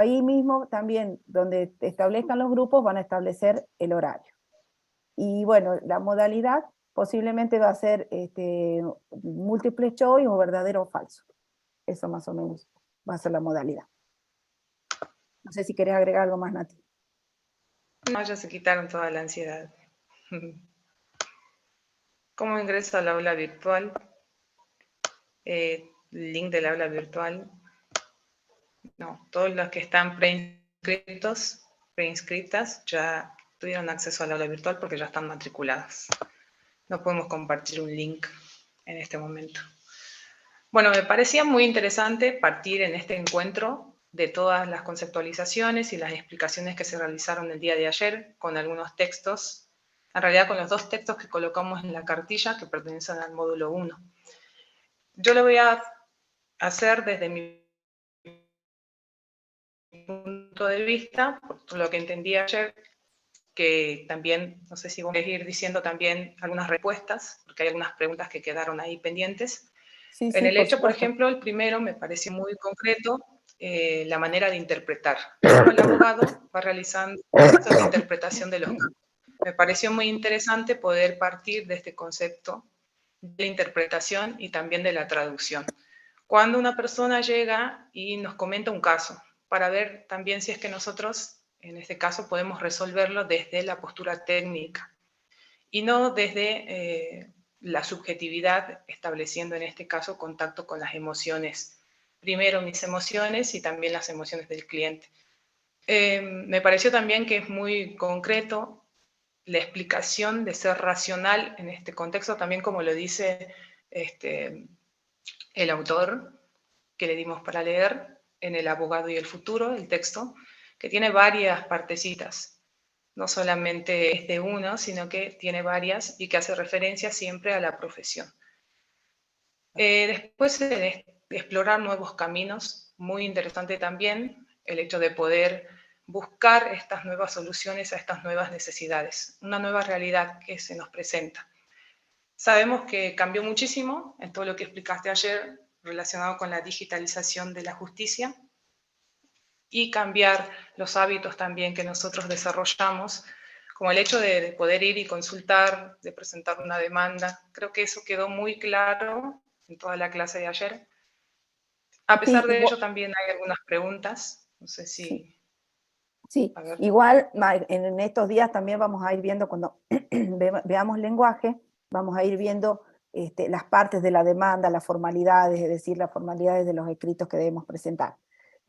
ahí mismo también, donde establezcan los grupos, van a establecer el horario. Y bueno, la modalidad posiblemente va a ser múltiple choice o verdadero o falso. Eso más o menos va a ser la modalidad. No sé si querés agregar algo más, Nati. No, ya se quitaron toda la ansiedad. ¿Cómo ingreso al aula virtual? Link del aula virtual. No, todos los que están preinscritas, ya tuvieron acceso al aula virtual porque ya están matriculadas. No podemos compartir un link en este momento. Bueno, me parecía muy interesante partir en este encuentro de todas las conceptualizaciones y las explicaciones que se realizaron el día de ayer con algunos textos, en realidad con los 2 textos que colocamos en la cartilla que pertenecen al módulo 1. Yo lo voy a hacer desde mi punto de vista, por lo que entendí ayer, que también, no sé si vos querés ir diciendo también algunas respuestas, porque hay algunas preguntas que quedaron ahí pendientes. Sí, En sí, el por hecho, por supuesto. ejemplo, el primero me pareció muy concreto, la manera de interpretar, cómo el abogado va realizando la interpretación de los casos. Me pareció muy interesante poder partir de este concepto de la interpretación y también de la traducción. Cuando una persona llega y nos comenta un caso, para ver también si es que nosotros, en este caso, podemos resolverlo desde la postura técnica y no desde la subjetividad, estableciendo en este caso contacto con las emociones. Primero mis emociones y también las emociones del cliente. Me pareció también que es muy concreto la explicación de ser racional en este contexto, también como lo dice el autor que le dimos para leer en El abogado y el futuro, el texto, que tiene varias partecitas. No solamente es de uno, sino que tiene varias y que hace referencia siempre a la profesión. Después de explorar nuevos caminos, muy interesante también el hecho de poder buscar estas nuevas soluciones a estas nuevas necesidades, una nueva realidad que se nos presenta. Sabemos que cambió muchísimo en todo lo que explicaste ayer relacionado con la digitalización de la justicia y cambiar los hábitos también que nosotros desarrollamos, como el hecho de poder ir y consultar, de presentar una demanda. Creo que eso quedó muy claro en toda la clase de ayer. A Sí, pesar de ello, también hay algunas preguntas. No sé sí, si... sí. A ver. Igual en estos días también vamos a ir viendo, cuando veamos lenguaje, vamos a ir viendo las partes de la demanda, las formalidades, es decir, las formalidades de los escritos que debemos presentar.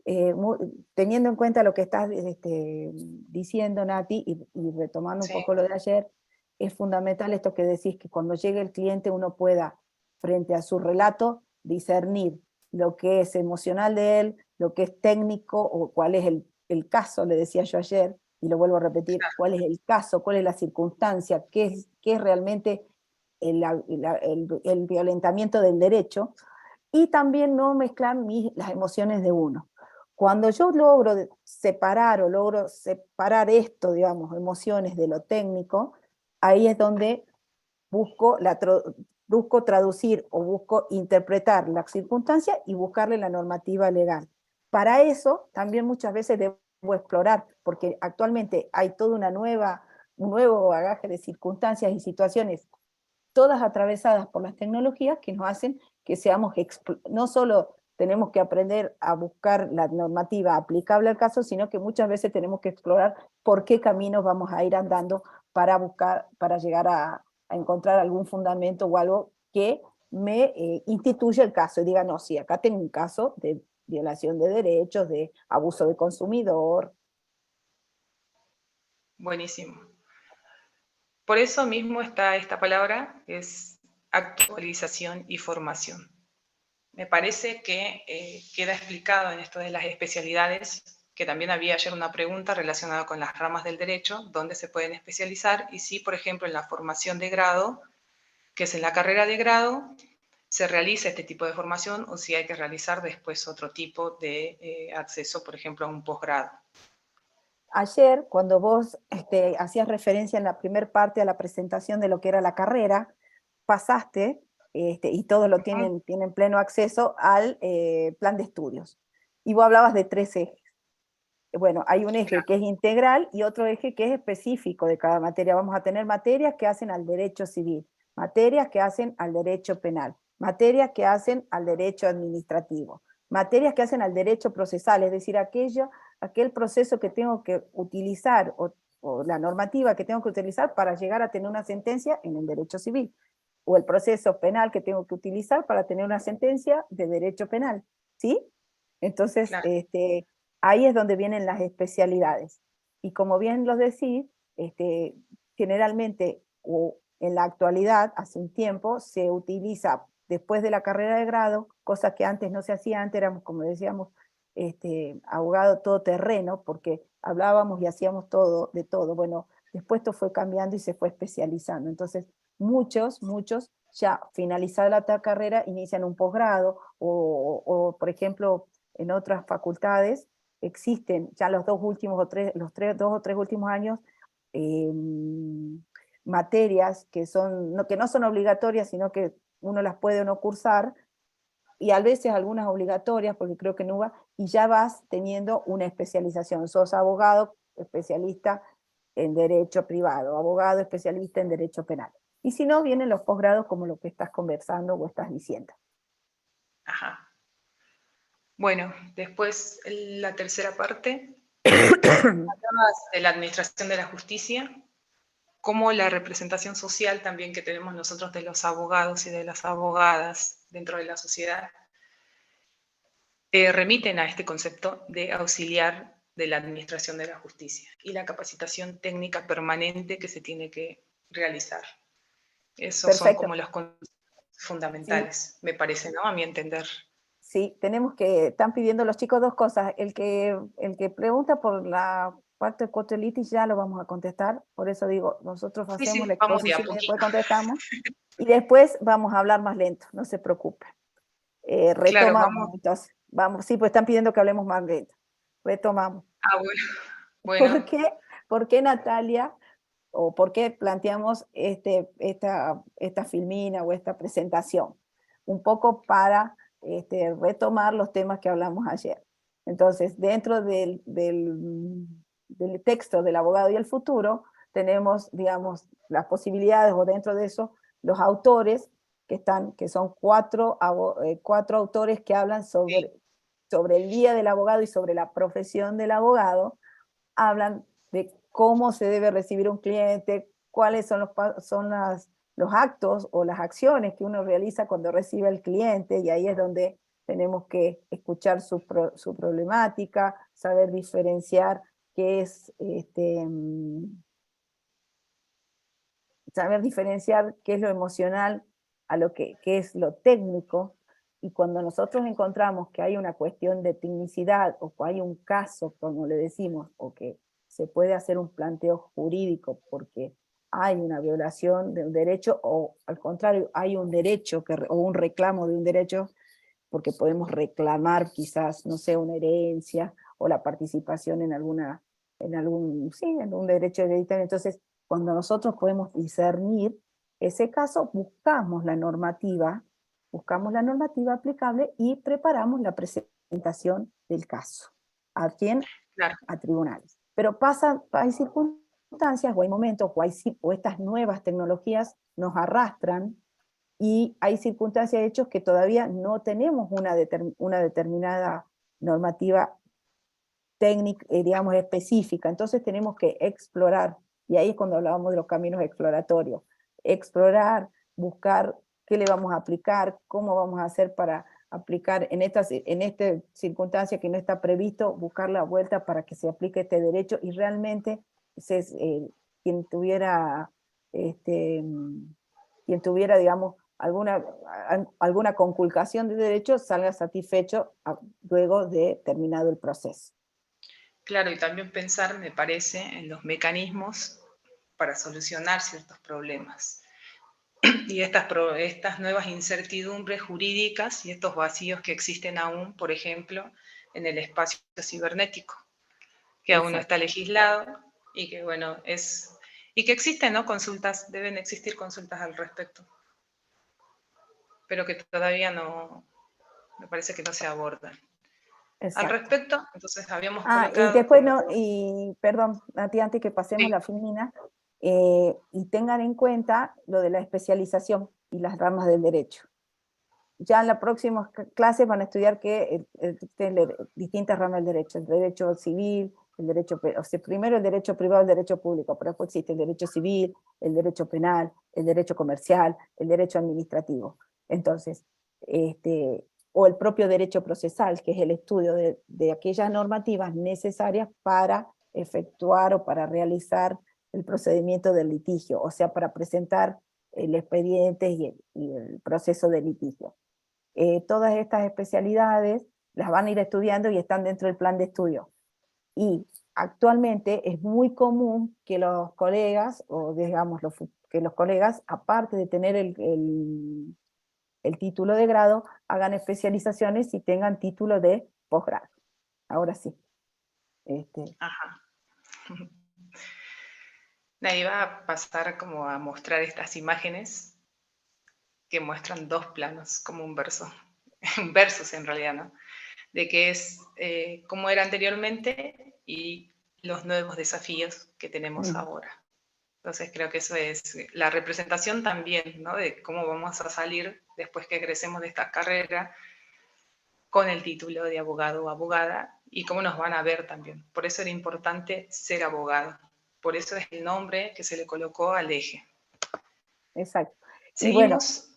Teniendo en cuenta lo que estás diciendo, Nati, y retomando un Sí, poco lo de ayer, es fundamental esto que decís, que cuando llegue el cliente uno pueda, frente a su relato, discernir lo que es emocional de él, lo que es técnico, o cuál es el caso, le decía yo ayer, y lo vuelvo a repetir, cuál es el caso, cuál es la circunstancia, qué es realmente el violentamiento del derecho, y también no mezclar las emociones de uno. Cuando yo logro separar esto, digamos, emociones de lo técnico, ahí es donde busco, busco traducir o busco interpretar la circunstancia y buscarle la normativa legal. Para eso también muchas veces debo explorar, porque actualmente hay toda un nuevo bagaje de circunstancias y situaciones, todas atravesadas por las tecnologías, que nos hacen que seamos, no solo tenemos que aprender a buscar la normativa aplicable al caso, sino que muchas veces tenemos que explorar por qué caminos vamos a ir andando para buscar, para llegar a encontrar algún fundamento o algo que me instituya el caso y diga, no, sí, acá tengo un caso de violación de derechos, de abuso de consumidor. buenísimo. Por eso mismo está esta palabra, es actualización y formación. Me parece que queda explicado en esto de las especialidades, que también había ayer una pregunta relacionada con las ramas del derecho, dónde se pueden especializar, y si, por ejemplo, en la formación de grado, que es en la carrera de grado, se realiza este tipo de formación o si hay que realizar después otro tipo de acceso, por ejemplo, a un posgrado. Ayer, cuando vos hacías referencia en la primera parte a la presentación de lo que era la carrera, pasaste, y todos lo tienen pleno acceso al plan de estudios. Y vos hablabas de 3 ejes. bueno, hay un eje que es integral y otro eje que es específico de cada materia. Vamos a tener materias que hacen al derecho civil, materias que hacen al derecho penal, materias que hacen al derecho administrativo, materias que hacen al derecho procesal, es decir, aquel proceso que tengo que utilizar o la normativa que tengo que utilizar para llegar a tener una sentencia en el derecho civil, o el proceso penal que tengo que utilizar para tener una sentencia de derecho penal, ¿sí? Entonces, Claro. ahí es donde vienen las especialidades. Y como bien lo decís, generalmente, o en la actualidad, hace un tiempo, se utiliza después de la carrera de grado, cosas que antes no se hacía, antes éramos, como decíamos, abogado todoterreno, porque hablábamos y hacíamos todo, de todo. Bueno, después esto fue cambiando y se fue especializando. Entonces, muchos ya finalizada la carrera inician un posgrado o, por ejemplo, en otras facultades existen ya los dos últimos dos o tres últimos años eh, materias que no son obligatorias, sino que uno las puede o no cursar, y a veces algunas obligatorias, porque creo que no va, y ya vas teniendo una especialización. Sos abogado especialista en derecho privado, abogado especialista en derecho penal. Y si no, vienen los posgrados como lo que estás conversando o estás diciendo. Ajá. Bueno, después la tercera parte, de la administración de la justicia, como la representación social también que tenemos nosotros de los abogados y de las abogadas dentro de la sociedad, remiten a este concepto de auxiliar de la administración de la justicia y la capacitación técnica permanente que se tiene que realizar. Esos son Perfecto. como los conceptos Sí, fundamentales, me parece, ¿no? A mi entender. sí, están pidiendo los chicos dos cosas. El que pregunta por la parte de cotelitis ya lo vamos a contestar, por eso digo, nosotros Sí, hacemos la sí, vamos de a exposición y después poquito. contestamos, y después vamos a hablar más lento, no se preocupe. Claro, vamos. Retomamos entonces, vamos, sí, pues están pidiendo que hablemos más lento. Retomamos. Ah, bueno, ¿Por bueno, qué, por qué Natalia, o por qué planteamos esta filmina o esta presentación? Un poco para retomar los temas que hablamos ayer. Entonces, dentro del texto del abogado y el futuro, tenemos, digamos, las posibilidades, o dentro de eso, los autores que son cuatro autores que hablan sí, sobre el día del abogado y sobre la profesión del abogado. Hablan de cómo se debe recibir un cliente, cuáles son los actos o las acciones que uno realiza cuando recibe al cliente, y ahí es donde tenemos que escuchar su problemática, saber diferenciar qué es, saber diferenciar qué es lo emocional a lo qué es lo técnico. Y cuando nosotros encontramos que hay una cuestión de tecnicidad, o que hay un caso, como le decimos, o que se puede hacer un planteo jurídico porque hay una violación de un derecho, o al contrario, hay un derecho o un reclamo de un derecho, porque podemos reclamar quizás, no sé, una herencia o la participación sí, en un derecho hereditario. Entonces, cuando nosotros podemos discernir ese caso, buscamos la normativa aplicable y preparamos la presentación del caso. ¿A quién? claro. A tribunales. Pero hay circunstancias o hay momentos o estas nuevas tecnologías nos arrastran, y hay circunstancias, hechos que todavía no tenemos una determinada normativa técnica, digamos, específica. Entonces tenemos que explorar, y ahí es cuando hablábamos de los caminos exploratorios. Explorar, buscar qué le vamos a aplicar, cómo vamos a hacer para aplicar en esta circunstancia que no está previsto, buscar la vuelta para que se aplique este derecho, y realmente quien tuviera, este, quien tuviera, digamos, alguna conculcación de derechos salga satisfecho luego de terminado el proceso. Claro, y también pensar, me parece, en los mecanismos para solucionar ciertos problemas. Y estas nuevas incertidumbres jurídicas y estos vacíos que existen aún, por ejemplo, en el espacio cibernético, que aún no Exacto. está legislado y que, bueno, y que existen, ¿no? Consultas, deben existir consultas al respecto, pero que todavía no, me parece que no se abordan. al exacto. respecto. Entonces habíamos Y colocado después, como... no, y perdón, Nati, antes que pasemos Sí, la filmina, y tengan en cuenta lo de la especialización y las ramas del derecho. Ya en las próximas clases van a estudiar que existen distintas ramas del derecho, el derecho civil, el derecho, o sea, primero el derecho privado, el derecho público, pero después existe el derecho civil, el derecho penal, el derecho comercial, el derecho administrativo. Entonces, o el propio derecho procesal, que es el estudio de aquellas normativas necesarias para efectuar o para realizar el procedimiento del litigio, o sea, para presentar el expediente y el proceso de litigio. Todas estas especialidades las van a ir estudiando y están dentro del plan de estudio. Y actualmente es muy común que los colegas, o digamos que los colegas, aparte de tener el título de grado, hagan especializaciones y tengan título de posgrado. Ahora sí. ajá. Ahí va a pasar como a mostrar estas imágenes que muestran dos planos, como un verso, un versus en realidad, ¿no? De qué es cómo era anteriormente y los nuevos desafíos que tenemos ahora. Entonces creo que eso es la representación también, ¿no? De cómo vamos a salir después que egresemos de esta carrera con el título de abogado o abogada y cómo nos van a ver también. Por eso era importante ser abogado. Por eso es el nombre que se le colocó al eje. Exacto. Y bueno, Seguimos.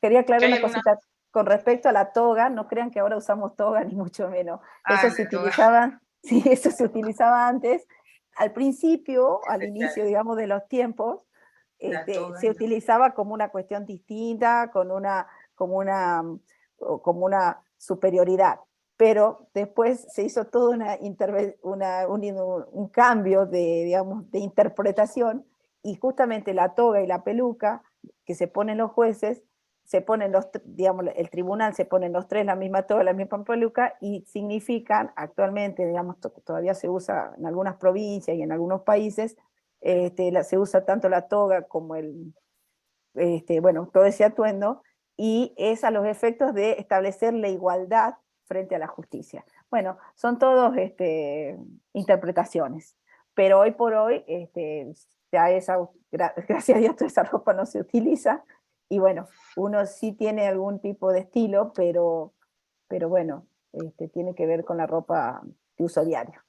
quería aclarar ¿Qué hay una alguna? cosita con respecto a la toga, no crean que ahora usamos toga, ni mucho menos. Ah, Eso se la toga utilizaba, sí, eso se utilizaba antes. Al principio, al especial. inicio, digamos, de los tiempos, La toga se y la... utilizaba como una cuestión distinta, como una superioridad. Pero después se hizo todo un cambio de, digamos, de interpretación, y justamente la toga y la peluca que se ponen los jueces, se ponen digamos, el tribunal se ponen los tres la misma toga, la misma peluca, y significan actualmente, digamos, todavía se usa en algunas provincias y en algunos países, se usa tanto la toga como bueno, todo ese atuendo, y es a los efectos de establecer la igualdad frente a la justicia. Bueno, son todos interpretaciones, pero hoy por hoy, ya gracias a Dios, toda esa ropa no se utiliza, y bueno, uno sí tiene algún tipo de estilo, pero bueno, tiene que ver con la ropa de uso diario.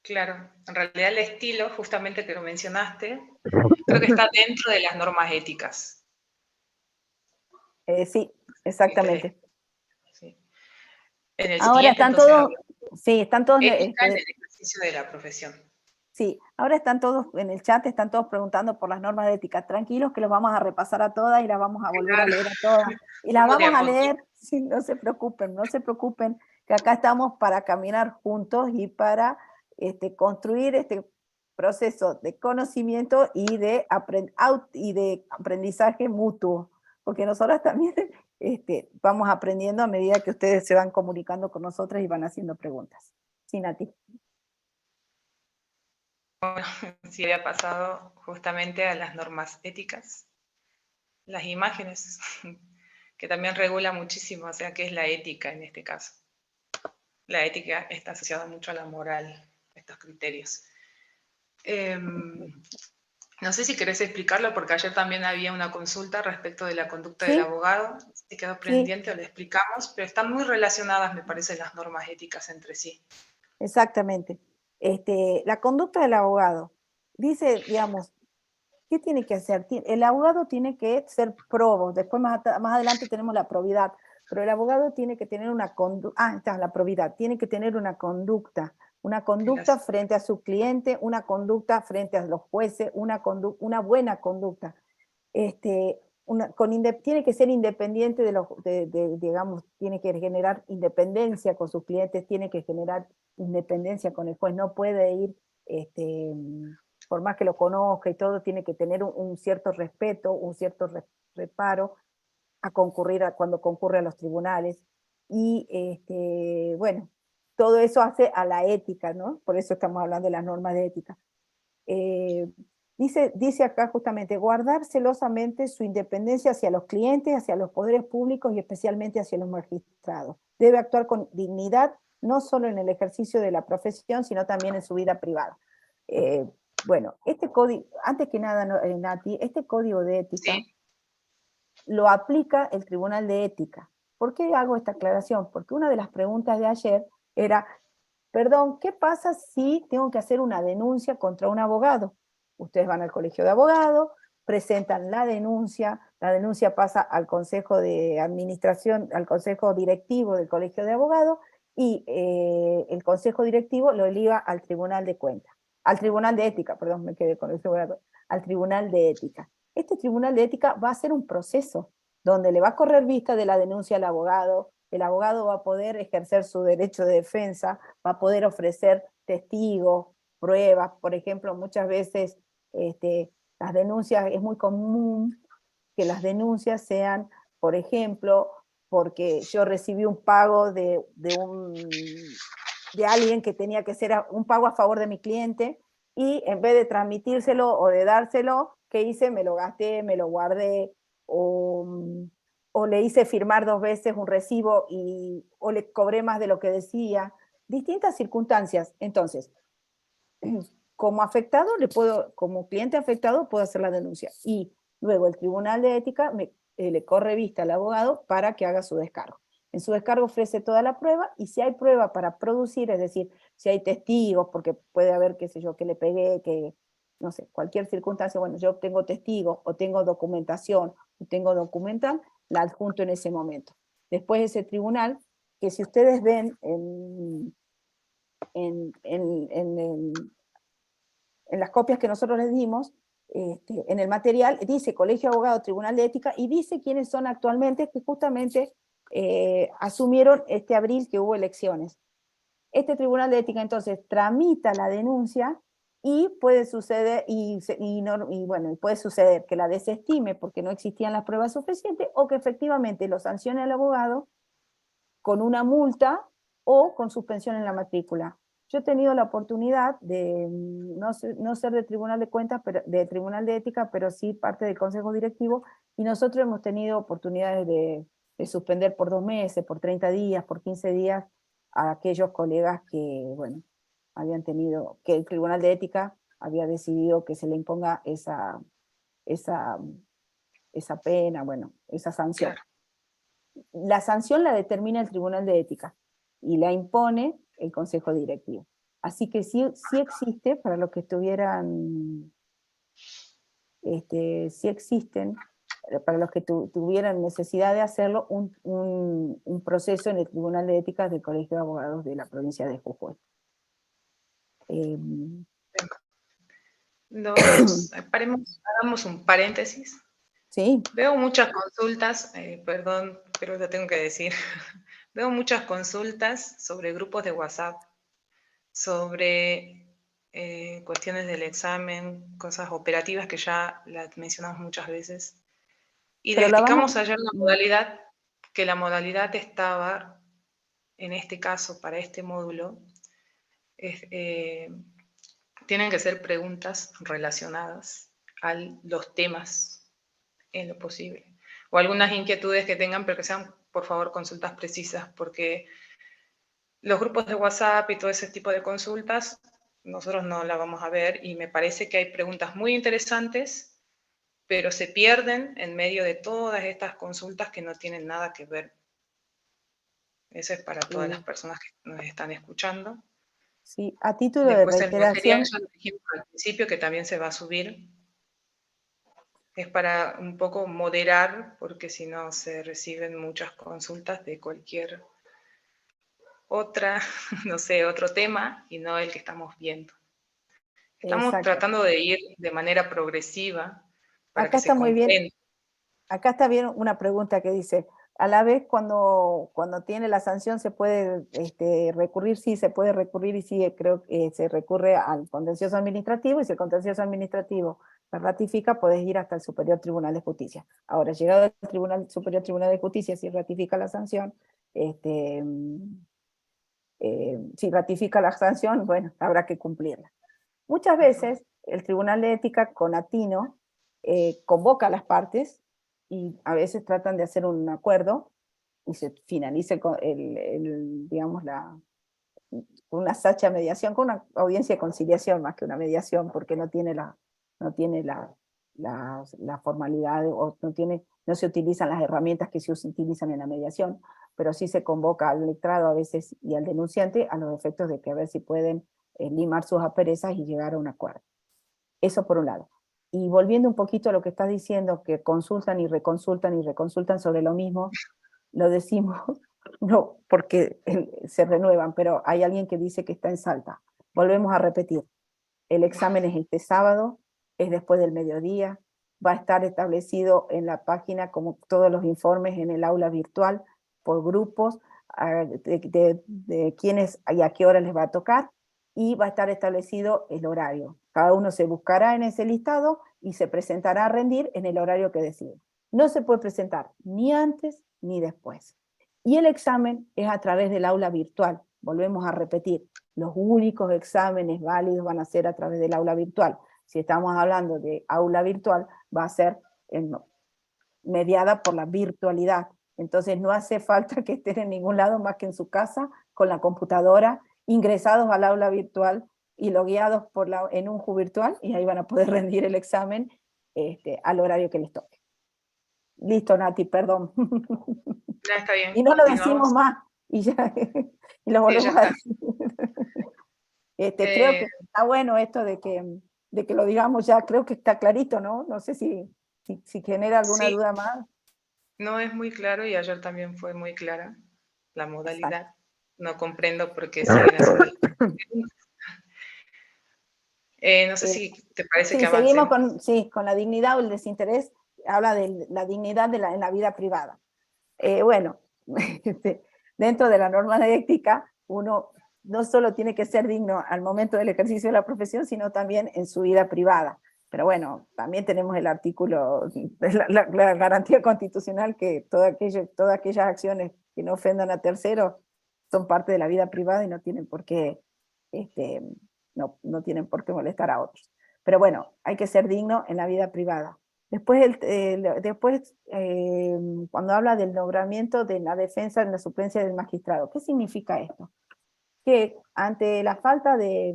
Claro, en realidad el estilo, justamente que lo mencionaste, creo que está dentro de las normas éticas. Sí, ¿Viste? exactamente. Sí. En el Ahora siguiente están entonces todos, habla sí, están todos, ética en el ejercicio de la profesión. sí, ahora están todos en el chat, están todos preguntando por las normas de ética. Tranquilos que los vamos a repasar a todas y las vamos a volver a Claro, leer a todas. Y las como de vamos a a poquito. leer, sí, no se preocupen, que acá estamos para caminar juntos y para construir este proceso de conocimiento y de aprendizaje mutuo, porque nosotros también vamos aprendiendo a medida que ustedes se van comunicando con nosotros y van haciendo preguntas. Sí, Nati. Sí, había pasado justamente a las normas éticas, las imágenes, que también regula muchísimo, o sea, qué es la ética en este caso. La ética está asociada mucho a la moral, estos criterios. No sé si querés explicarlo, porque ayer también había una consulta respecto de la conducta del Sí, abogado. Si quedó sí. pendiente o le explicamos, pero están muy relacionadas, me parece, las normas éticas entre sí. Exactamente. La conducta del abogado. Dice, digamos, ¿qué tiene que hacer? El abogado tiene que ser probo, después más adelante tenemos la probidad, pero el abogado tiene que tener una conducta, está la probidad, tiene que tener una conducta Las, frente a su cliente, una conducta frente a los jueces, una buena conducta. Tiene que ser independiente digamos, tiene que generar independencia con sus clientes, tiene que generar independencia con el juez, no puede ir, por más que lo conozca y todo, tiene que tener un cierto respeto, un cierto reparo cuando concurre a los tribunales. Y bueno, todo eso hace a la ética, ¿no? Por eso estamos hablando de las normas de ética. Eh, Dice acá justamente, guardar celosamente su independencia hacia los clientes, hacia los poderes públicos y especialmente hacia los magistrados. Debe actuar con dignidad, no solo en el ejercicio de la profesión, sino también en su vida privada. Bueno, este código, antes que nada, Nati, este código de ética Sí. lo aplica el Tribunal de Ética. ¿Por qué hago esta aclaración? Porque una de las preguntas de ayer era, perdón, ¿qué pasa si tengo que hacer una denuncia contra un abogado? Ustedes van al colegio de abogados, presentan la denuncia pasa al consejo de administración, al consejo directivo del colegio de abogados, y el consejo directivo lo liga al tribunal de cuentas, al tribunal de ética, perdón, me quedé con el tribunal, al tribunal de ética. Este tribunal de ética va a ser un proceso donde le va a correr vista de la denuncia al abogado, el abogado va a poder ejercer su derecho de defensa, va a poder ofrecer testigos, pruebas. Por ejemplo, muchas veces las denuncias, es muy común que las denuncias sean, por ejemplo, porque yo recibí un pago de alguien que tenía que ser un pago a favor de mi cliente, y en vez de transmitírselo o de dárselo, ¿qué hice? Me lo gasté, me lo guardé, o le hice firmar 2 veces un recibo o le cobré más de lo que decía. Distintas circunstancias. Entonces, como afectado, como cliente afectado, puedo hacer la denuncia. Y luego el Tribunal de Ética le corre vista al abogado para que haga su descargo. En su descargo ofrece toda la prueba, y si hay prueba para producir, es decir, si hay testigos, porque puede haber, qué sé yo, que le pegué, que, no sé, cualquier circunstancia, bueno, yo tengo testigos, o tengo documentación, o tengo documental, la adjunto en ese momento. Después ese tribunal, que si ustedes ven en las copias que nosotros les dimos, en el material dice Colegio de Abogados, Tribunal de Ética, y dice quiénes son actualmente, que justamente asumieron este abril que hubo elecciones. Este Tribunal de Ética entonces tramita la denuncia, y puede suceder, puede suceder que la desestime porque no existían las pruebas suficientes, o que efectivamente lo sancione al abogado con una multa o con suspensión en la matrícula. Yo he tenido la oportunidad de no ser de Tribunal de Cuentas, pero de Tribunal de Ética, pero sí parte del Consejo Directivo, y nosotros hemos tenido oportunidades de suspender por 2 meses, por 30 días, por 15 días, a aquellos colegas que, bueno, que el Tribunal de Ética había decidido que se le imponga esa pena, bueno, esa sanción. Claro. La sanción la determina el Tribunal de Ética y la impone el Consejo Directivo. Así que sí existe, para los que estuvieran, sí existen, para los que tuvieran necesidad de hacerlo, un proceso en el Tribunal de Ética del Colegio de Abogados de la provincia de Jujuy. Hagamos un paréntesis. Sí. Veo muchas consultas, perdón, pero lo tengo que decir. Veo muchas consultas sobre grupos de WhatsApp, sobre cuestiones del examen, cosas operativas que ya las mencionamos muchas veces. Y Pero la vamos... explicamos ayer la modalidad, que la modalidad estaba, en este caso, para este módulo, tienen que ser preguntas relacionadas a los temas en lo posible. O algunas inquietudes que tengan, pero que sean, por favor, consultas precisas, porque los grupos de WhatsApp y todo ese tipo de consultas, nosotros no la vamos a ver, y me parece que hay preguntas muy interesantes, pero se pierden en medio de todas estas consultas que no tienen nada que ver. Eso es para todas las personas que nos están escuchando. Sí, a título de Después el material, reiteración... ya lo dijimos al principio, que también se va a subir. Es para un poco moderar, porque si no se reciben muchas consultas de cualquier otra, no sé, otro tema, y no el que estamos viendo. Estamos Exacto. tratando de ir de manera progresiva para Acá que se está muy bien. comprenda. Acá está bien una pregunta que dice, a la vez cuando tiene la sanción se puede recurrir, sí se puede recurrir, y sí creo que se recurre al contencioso administrativo, y si el contencioso administrativo la ratifica, puedes ir hasta el Superior Tribunal de Justicia. Ahora, llegado al Superior Tribunal de Justicia, si ratifica la sanción, si ratifica la sanción, bueno, habrá que cumplirla. Muchas veces el Tribunal de Ética Conatino convoca a las partes y a veces tratan de hacer un acuerdo y se finaliza digamos, una sacha mediación, con una audiencia de conciliación más que una mediación, porque no tiene la formalidad o no se utilizan las herramientas que se utilizan en la mediación, pero sí se convoca al letrado a veces y al denunciante a los efectos de que a ver si pueden limar sus asperezas y llegar a un acuerdo. Eso por un lado. Y volviendo un poquito a lo que estás diciendo, que consultan y reconsultan sobre lo mismo, lo decimos, no porque se renuevan, pero hay alguien que dice que está en Salta. Volvemos a repetir, el examen es este sábado, es después del mediodía, va a estar establecido en la página como todos los informes en el aula virtual, por grupos, de quiénes y a qué hora les va a tocar, y va a estar establecido el horario. Cada uno se buscará en ese listado y se presentará a rendir en el horario que decide. No se puede presentar ni antes ni después. Y el examen es a través del aula virtual. Volvemos a repetir, los únicos exámenes válidos van a ser a través del aula virtual. Si estamos hablando de aula virtual, va a ser mediada por la virtualidad. Entonces no hace falta que estén en ningún lado más que en su casa, con la computadora, ingresados al aula virtual y logueados en un Ju virtual, y ahí van a poder rendir el examen al horario que les toque. Listo, Nati, perdón. Ya está bien. Y no lo decimos más, y lo volvemos a decir. Creo que está bueno esto de que lo digamos ya, creo que está clarito, ¿no? No sé si genera alguna duda más. No es muy claro y ayer también fue muy clara la modalidad. Exacto. No comprendo por qué siguen haciendo no sé si te parece que avancemos. Seguimos con la dignidad o el desinterés, habla de la dignidad en la vida privada. Bueno, dentro de la norma de ética, uno no solo tiene que ser digno al momento del ejercicio de la profesión, sino también en su vida privada. Pero bueno, también tenemos el artículo, la garantía constitucional que todas aquellas acciones que no ofendan a terceros son parte de la vida privada y no tienen por qué, no tienen por qué molestar a otros. Pero bueno, hay que ser digno en la vida privada. Después, cuando habla del nombramiento de la defensa en la suplencia del magistrado, ¿qué significa esto? Que ante la falta de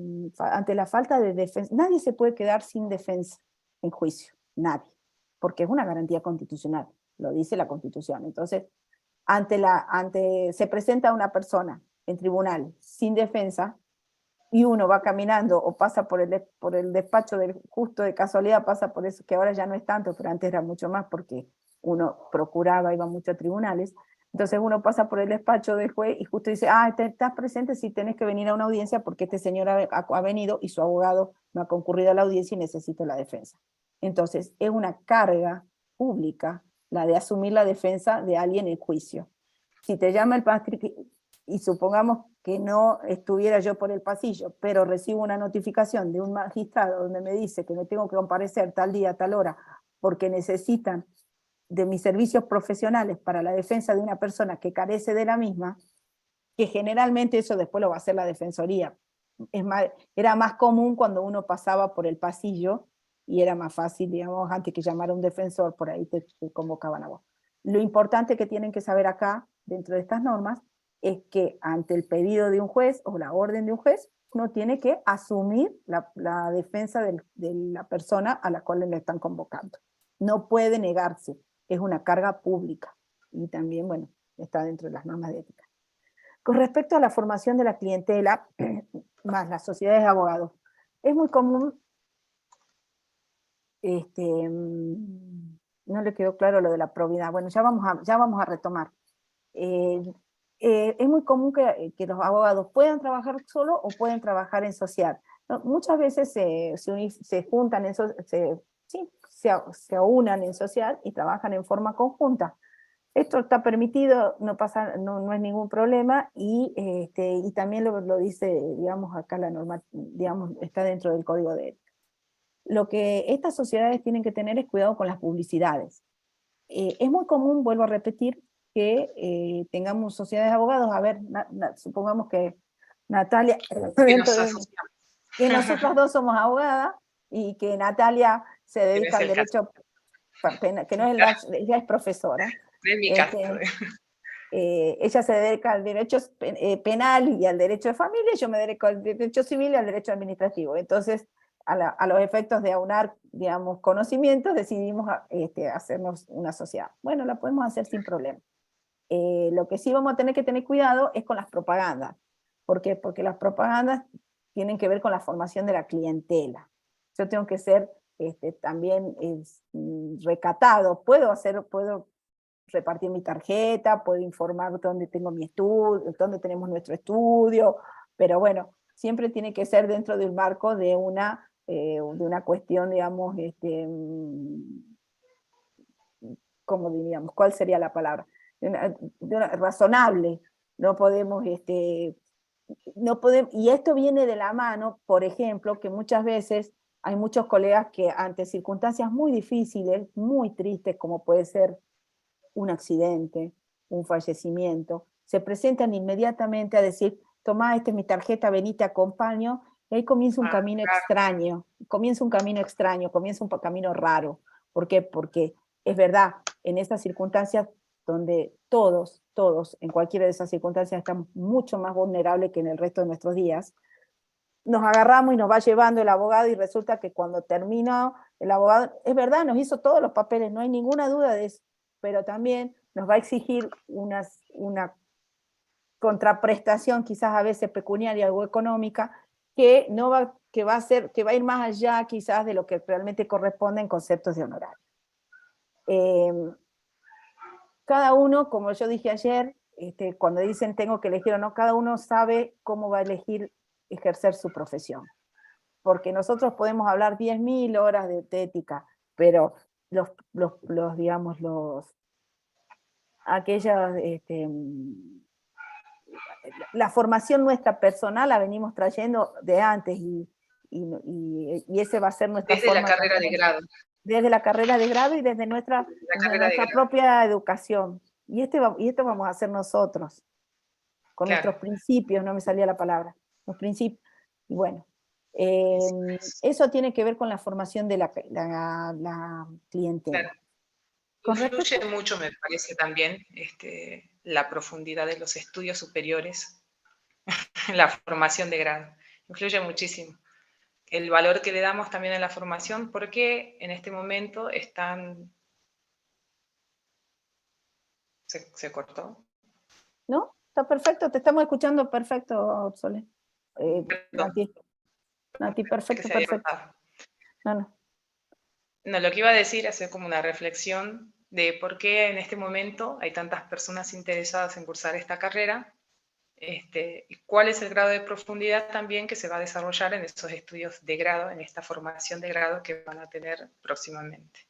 defensa, nadie se puede quedar sin defensa en juicio, nadie, porque es una garantía constitucional, lo dice la Constitución. Entonces, se presenta una persona en tribunal sin defensa, y uno va caminando o pasa por el despacho del justo de casualidad, pasa por eso, que ahora ya no es tanto, pero antes era mucho más porque uno procuraba, iba mucho a tribunales. Entonces uno pasa por el despacho del juez y justo dice, estás presente, si tenés que venir a una audiencia porque este señor ha venido y su abogado no ha concurrido a la audiencia y necesita la defensa. Entonces es una carga pública la de asumir la defensa de alguien en juicio. Si te llama el Patrick y supongamos que no estuviera yo por el pasillo, pero recibo una notificación de un magistrado donde me dice que me tengo que comparecer tal día, tal hora, porque necesitan de mis servicios profesionales para la defensa de una persona que carece de la misma, que generalmente eso después lo va a hacer la defensoría. Era más común cuando uno pasaba por el pasillo y era más fácil, digamos, antes que llamar a un defensor, por ahí te convocaban a vos. Lo importante que tienen que saber acá, dentro de estas normas, es que ante el pedido de un juez o la orden de un juez, uno tiene que asumir la defensa de la persona a la cual le están convocando. No puede negarse, es una carga pública y también, bueno, está dentro de las normas de ética. Con respecto a la formación de la clientela, más las sociedades de abogados, es muy común, no le quedó claro lo de la probidad, bueno, ya vamos a retomar. Es muy común que los abogados puedan trabajar solo o pueden trabajar en social. Muchas veces se juntan, se aunan en social y trabajan en forma conjunta. Esto está permitido, no es ningún problema, y también lo dice, digamos, acá la norma, digamos, está dentro del código de ética. Lo que estas sociedades tienen que tener es cuidado con las publicidades. Es muy común, vuelvo a repetir, que tengamos sociedades de abogados. A ver, supongamos que Natalia, que nosotras dos somos abogadas, y que Natalia se Que no dedica es al el caso. derecho penal, que no es ella es profesora. No es mi caso. Ella se dedica al derecho penal y al derecho de familia, y yo me dedico al derecho civil y al derecho administrativo. Entonces, a los efectos de aunar, digamos, conocimientos, decidimos hacernos una sociedad. Bueno, la podemos hacer sin problema. Lo que sí vamos a tener que tener cuidado es con las propagandas. ¿Por qué? Porque las propagandas tienen que ver con la formación de la clientela. Yo tengo que ser también recatado. Puedo repartir mi tarjeta, puedo informar dónde tengo mi estudio, dónde tenemos nuestro estudio, pero bueno, siempre tiene que ser dentro del marco de una cuestión, digamos, ¿cómo diríamos? ¿Cuál sería la palabra? Razonable. No podemos, y esto viene de la mano, por ejemplo, que muchas veces hay muchos colegas que ante circunstancias muy difíciles, muy tristes, como puede ser un accidente, un fallecimiento, se presentan inmediatamente a decir, tomá, esta es mi tarjeta, vení, te acompaño, y ahí comienza un camino extraño, comienza un camino raro. ¿Por qué? Porque es verdad, en estas circunstancias donde todos, en cualquiera de esas circunstancias están mucho más vulnerables que en el resto de nuestros días, nos agarramos y nos va llevando el abogado y resulta que cuando termina el abogado, es verdad, nos hizo todos los papeles, no hay ninguna duda de eso, pero también nos va a exigir una contraprestación quizás a veces pecuniaria o económica que va a ir más allá quizás de lo que realmente corresponde en conceptos de honorario. Cada uno, como yo dije ayer, cuando dicen tengo que elegir o no, cada uno sabe cómo va a elegir ejercer su profesión. Porque nosotros podemos hablar 10.000 horas de ética, pero digamos, aquellas, la formación nuestra personal la venimos trayendo de antes y ese va a ser nuestra Desde forma. la carrera de grado. Desde la carrera de grado y desde nuestra propia educación. Y esto vamos a hacer nosotros, con nuestros principios, no me salía la palabra, los principios. Y bueno, eso tiene que ver con la formación de la clientela. Claro. Influye mucho, me parece también, la profundidad de los estudios superiores, la formación de grado. Influye muchísimo. El valor que le damos también a la formación, porque en este momento están... ¿Se cortó? No, está perfecto, te estamos escuchando perfecto, Sole. Nati, perfecto. No, lo que iba a decir, hacer como una reflexión de por qué en este momento hay tantas personas interesadas en cursar esta carrera, y cuál es el grado de profundidad también que se va a desarrollar en estos estudios de grado, en esta formación de grado que van a tener próximamente.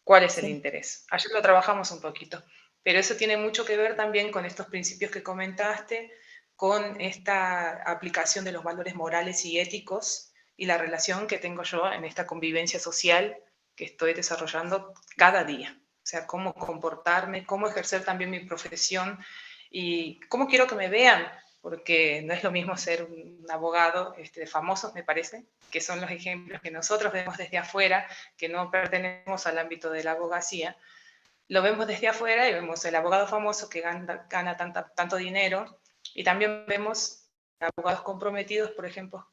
¿Cuál es el interés? Ayer lo trabajamos un poquito, pero eso tiene mucho que ver también con estos principios que comentaste, con esta aplicación de los valores morales y éticos y la relación que tengo yo en esta convivencia social que estoy desarrollando cada día. O sea, cómo comportarme, cómo ejercer también mi profesión y cómo quiero que me vean, porque no es lo mismo ser un abogado de famosos, me parece, que son los ejemplos que nosotros vemos desde afuera, que no pertenecemos al ámbito de la abogacía. Lo vemos desde afuera y vemos el abogado famoso que gana tanto dinero, y también vemos abogados comprometidos, por ejemplo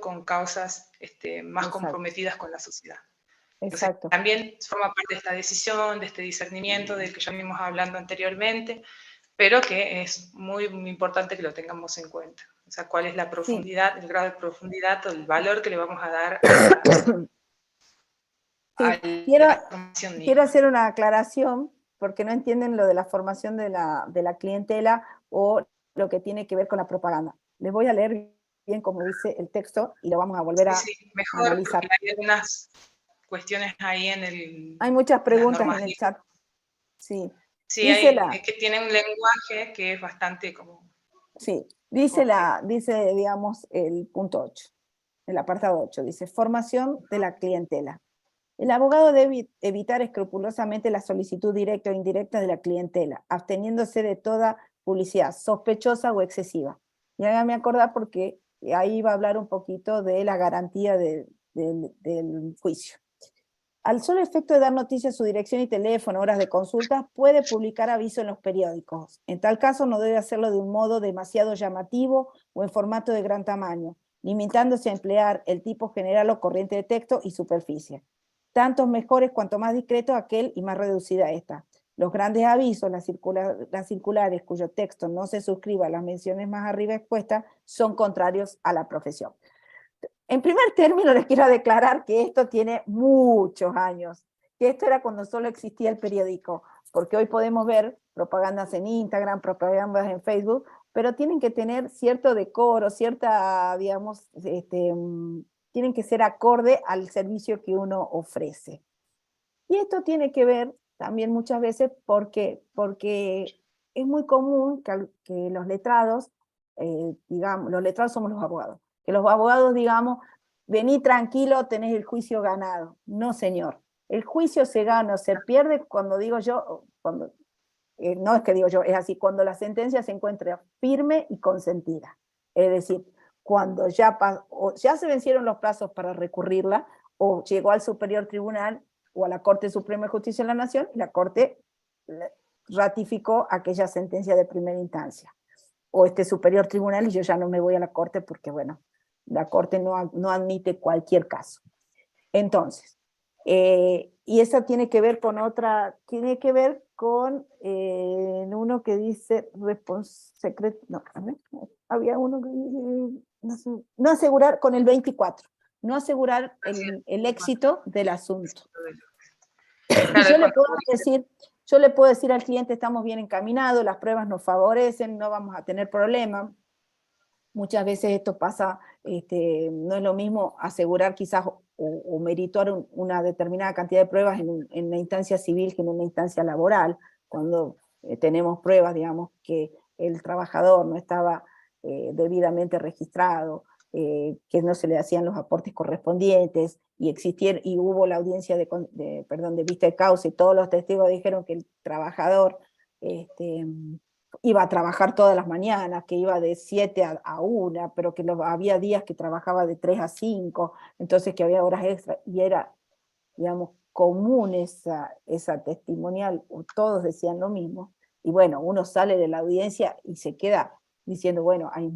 con causas más comprometidas con la sociedad. Entonces, también forma parte de esta decisión, de este discernimiento del que ya venimos hablando anteriormente, pero que es muy, muy importante que lo tengamos en cuenta. O sea, cuál es la profundidad, el grado de profundidad o el valor que le vamos a dar a la formación. Quiero hacer una aclaración, porque no entienden lo de la formación de la clientela o lo que tiene que ver con la propaganda. Les voy a leer bien como dice el texto y lo vamos a volver a mejor, analizar. Porque hay algunas cuestiones ahí en el... Hay muchas preguntas en el chat. Sí, sí es que tiene un lenguaje que es bastante como... Sí, dice, digamos, el punto 8, el apartado 8, dice, formación de la clientela. El abogado debe evitar escrupulosamente la solicitud directa o indirecta de la clientela, absteniéndose de toda publicidad sospechosa o excesiva. Y hágame acordar porque ahí va a hablar un poquito de la garantía de del juicio. Al solo efecto de dar noticia a su dirección y teléfono, horas de consulta, puede publicar aviso en los periódicos. En tal caso, no debe hacerlo de un modo demasiado llamativo o en formato de gran tamaño, limitándose a emplear el tipo general o corriente de texto y superficie. Tantos mejores cuanto más discreto aquel y más reducida esta. Los grandes avisos, las circulares cuyo texto no se suscriba a las menciones más arriba expuestas, son contrarios a la profesión. En primer término, les quiero declarar que esto tiene muchos años, que esto era cuando solo existía el periódico, porque hoy podemos ver propagandas en Instagram, propagandas en Facebook, pero tienen que tener cierto decoro, cierta, digamos, tienen que ser acorde al servicio que uno ofrece. Y esto tiene que ver también muchas veces porque es muy común que los letrados, digamos, los letrados somos los abogados, que los abogados digamos, vení tranquilo, tenés el juicio ganado. No, señor. El juicio se gana o se pierde cuando digo yo, cuando, no es que digo yo, es así, cuando la sentencia se encuentra firme y consentida. Es decir, cuando ya se vencieron los plazos para recurrirla, o llegó al superior tribunal o a la Corte Suprema de Justicia de la Nación, y la Corte ratificó aquella sentencia de primera instancia. O este superior tribunal, y yo ya no me voy a la Corte porque, bueno, la Corte no admite cualquier caso. Entonces, y eso tiene que ver con otra, tiene que ver con uno que dice, no, a ver, había uno que dice, no asegurar, con el 24, no asegurar el éxito del asunto. Claro, Yo le puedo decir al cliente, estamos bien encaminados, las pruebas nos favorecen, no vamos a tener problemas. Muchas veces esto pasa, no es lo mismo asegurar quizás o merituar una determinada cantidad de pruebas en una instancia civil que en una instancia laboral, cuando tenemos pruebas, digamos, que el trabajador no estaba debidamente registrado, que no se le hacían los aportes correspondientes, y hubo la audiencia de vista de causa, y todos los testigos dijeron que el trabajador iba a trabajar todas las mañanas, que iba de 7 a 1, pero que había días que trabajaba de 3 a 5, entonces que había horas extra, y era, digamos, común esa testimonial, todos decían lo mismo, y bueno, uno sale de la audiencia y se queda diciendo, bueno, hay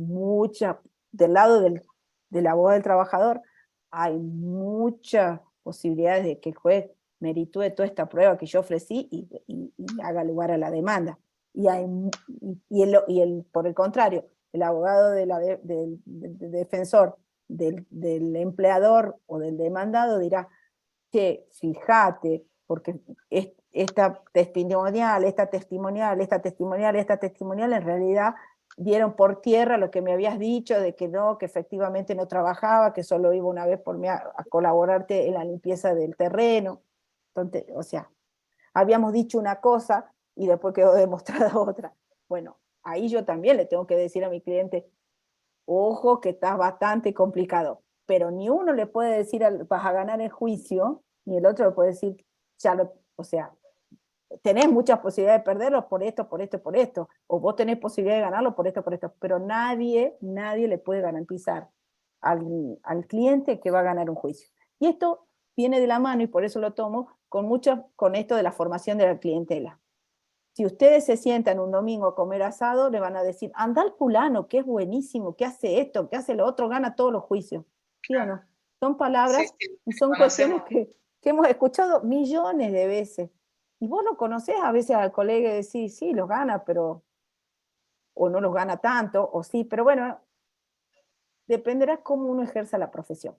del lado del abogado del trabajador, hay muchas posibilidades de que el juez meritúe toda esta prueba que yo ofrecí y haga lugar a la demanda. Por el contrario, el abogado del defensor del empleador o del demandado dirá que fíjate, porque esta testimonial, en realidad dieron por tierra lo que me habías dicho, de que no, que efectivamente no trabajaba, que solo iba una vez por mes a colaborarte en la limpieza del terreno. Entonces, o sea, habíamos dicho una cosa y después quedó demostrada otra. Bueno, ahí yo también le tengo que decir a mi cliente, ojo que está bastante complicado, pero ni uno le puede decir vas a ganar el juicio, ni el otro le puede decir, o sea, tenés muchas posibilidades de perderlo por esto, o vos tenés posibilidad de ganarlo por esto, pero nadie le puede garantizar al cliente que va a ganar un juicio. Y esto viene de la mano, y por eso lo tomo, con esto de la formación de la clientela. Si ustedes se sientan un domingo a comer asado, le van a decir, anda al fulano, que es buenísimo, que hace esto, que hace lo otro, gana todos los juicios. ¿Sí o no? Son palabras y son cuestiones que hemos escuchado millones de veces. Y vos lo conocés a veces al colega y decís, sí, los gana, pero o no los gana tanto, o sí, pero bueno, dependerá cómo uno ejerza la profesión.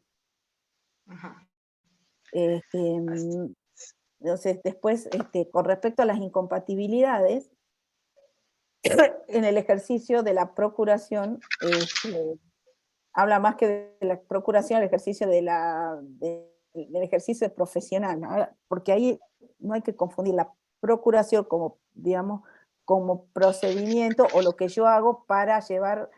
Entonces, después, con respecto a las incompatibilidades, en el ejercicio de la procuración, habla más que de la procuración, el ejercicio del ejercicio profesional, ¿no? Porque ahí no hay que confundir la procuración como, digamos, como procedimiento, o lo que yo hago para llevar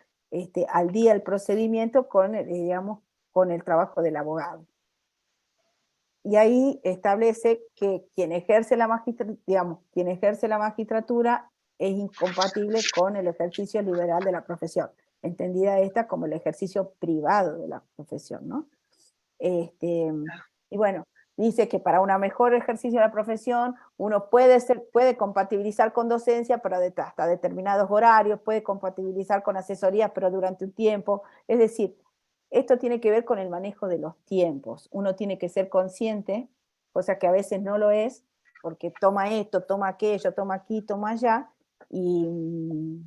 al día el procedimiento con, digamos, con el trabajo del abogado. Y ahí establece que quien ejerce la magistratura es incompatible con el ejercicio liberal de la profesión, entendida esta como el ejercicio privado de la profesión, ¿no? Y bueno, dice que para un mejor ejercicio de la profesión, uno puede compatibilizar con docencia, pero hasta determinados horarios, puede compatibilizar con asesorías, pero durante un tiempo. Es decir, esto tiene que ver con el manejo de los tiempos. Uno tiene que ser consciente, cosa que a veces no lo es, porque toma esto, toma aquello, toma aquí, toma allá, y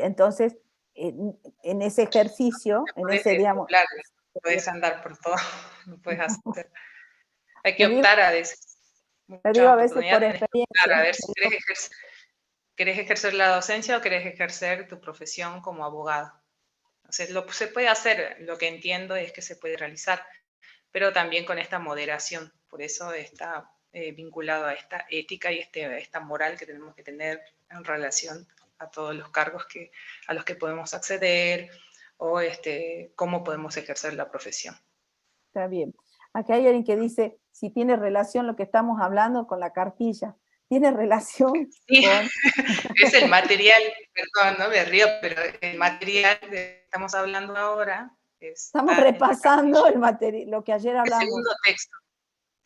entonces, en ese ejercicio, en Puedes, ese, digamos, claro, puedes andar por todo, no puedes hacer. Hay que le digo, optar a veces. le digo Muchas a veces por oportunidades tenés que optar a experiencia, ver si querés ejercer la docencia o querés ejercer tu profesión como abogado. O sea, se puede hacer, lo que entiendo es que se puede realizar, pero también con esta moderación. Por eso está vinculado a esta ética y esta moral que tenemos que tener en relación a todos los cargos a los que podemos acceder o cómo podemos ejercer la profesión. está bien. Aquí hay alguien que dice, si tiene relación lo que estamos hablando con la cartilla, tiene relación Sí, con... es el material, perdón, no me río, pero el material que estamos hablando ahora Estamos está en la repasando cartilla. lo que ayer El hablamos. segundo texto.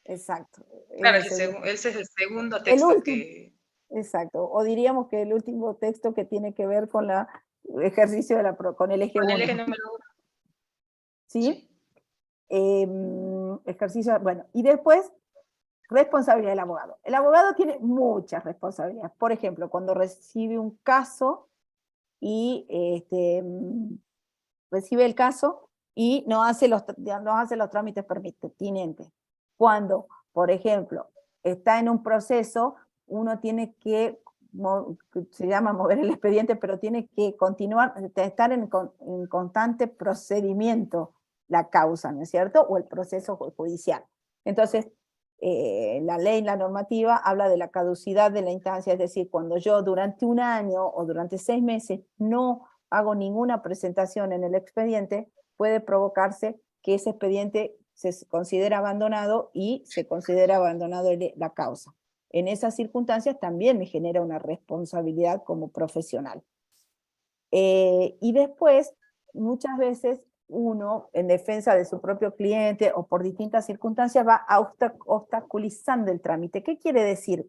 Exacto. Claro, ese es el segundo El texto último, que... exacto. O diríamos que el último texto que tiene que ver con el ejercicio con el eje Con el 1. eje número 1. ¿Sí? Sí. Ejercicio, bueno, y después, responsabilidad del abogado. El abogado tiene muchas responsabilidades. Por ejemplo, cuando recibe un caso y recibe el caso y no hace los trámites pertinentes. Cuando, por ejemplo, está en un proceso, uno tiene que, se llama mover el expediente, pero tiene que continuar, estar en constante procedimiento la causa, ¿no es cierto? O el proceso judicial. Entonces, la ley, la normativa, habla de la caducidad de la instancia, es decir, cuando yo durante un año o durante 6 meses no hago ninguna presentación en el expediente, puede provocarse que ese expediente se considera abandonado y se considera abandonado la causa. En esas circunstancias también me genera una responsabilidad como profesional. Y después, muchas veces uno, en defensa de su propio cliente o por distintas circunstancias, va obstaculizando el trámite. ¿Qué quiere decir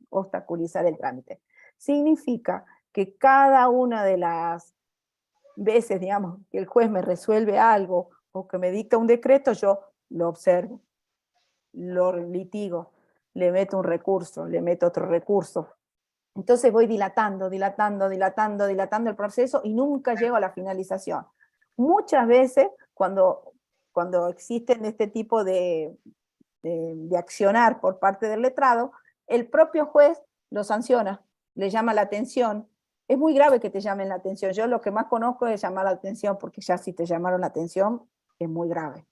obstaculizar el trámite? Significa que cada una de las veces, digamos, que el juez me resuelve algo o que me dicta un decreto, yo lo observo, lo litigo, le meto un recurso, le meto otro recurso. Entonces voy dilatando el proceso y nunca llego a la finalización. Muchas veces, cuando existen este tipo de accionar por parte del letrado, el propio juez lo sanciona, le llama la atención. Es muy grave que te llamen la atención. Yo lo que más conozco es llamar la atención, porque ya si te llamaron la atención, es muy grave.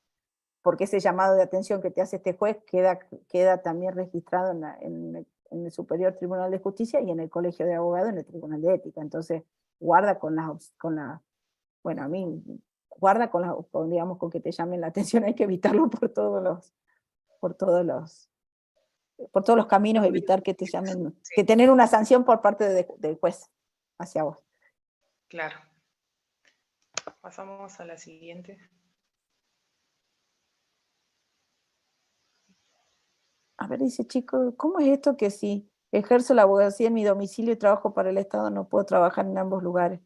Porque ese llamado de atención que te hace este juez queda también registrado en el Superior Tribunal de Justicia y en el Colegio de Abogados, en el Tribunal de Ética. Entonces, guarda bueno, a mí, guarda digamos, con que te llamen la atención, hay que evitarlo por todos los caminos, evitar que te llamen, Sí, que tener una sanción por parte del juez hacia vos. claro. Pasamos a la siguiente. A ver, dice, chico, ¿cómo es esto que si ejerzo la abogacía en mi domicilio y trabajo para el Estado, no puedo trabajar en ambos lugares?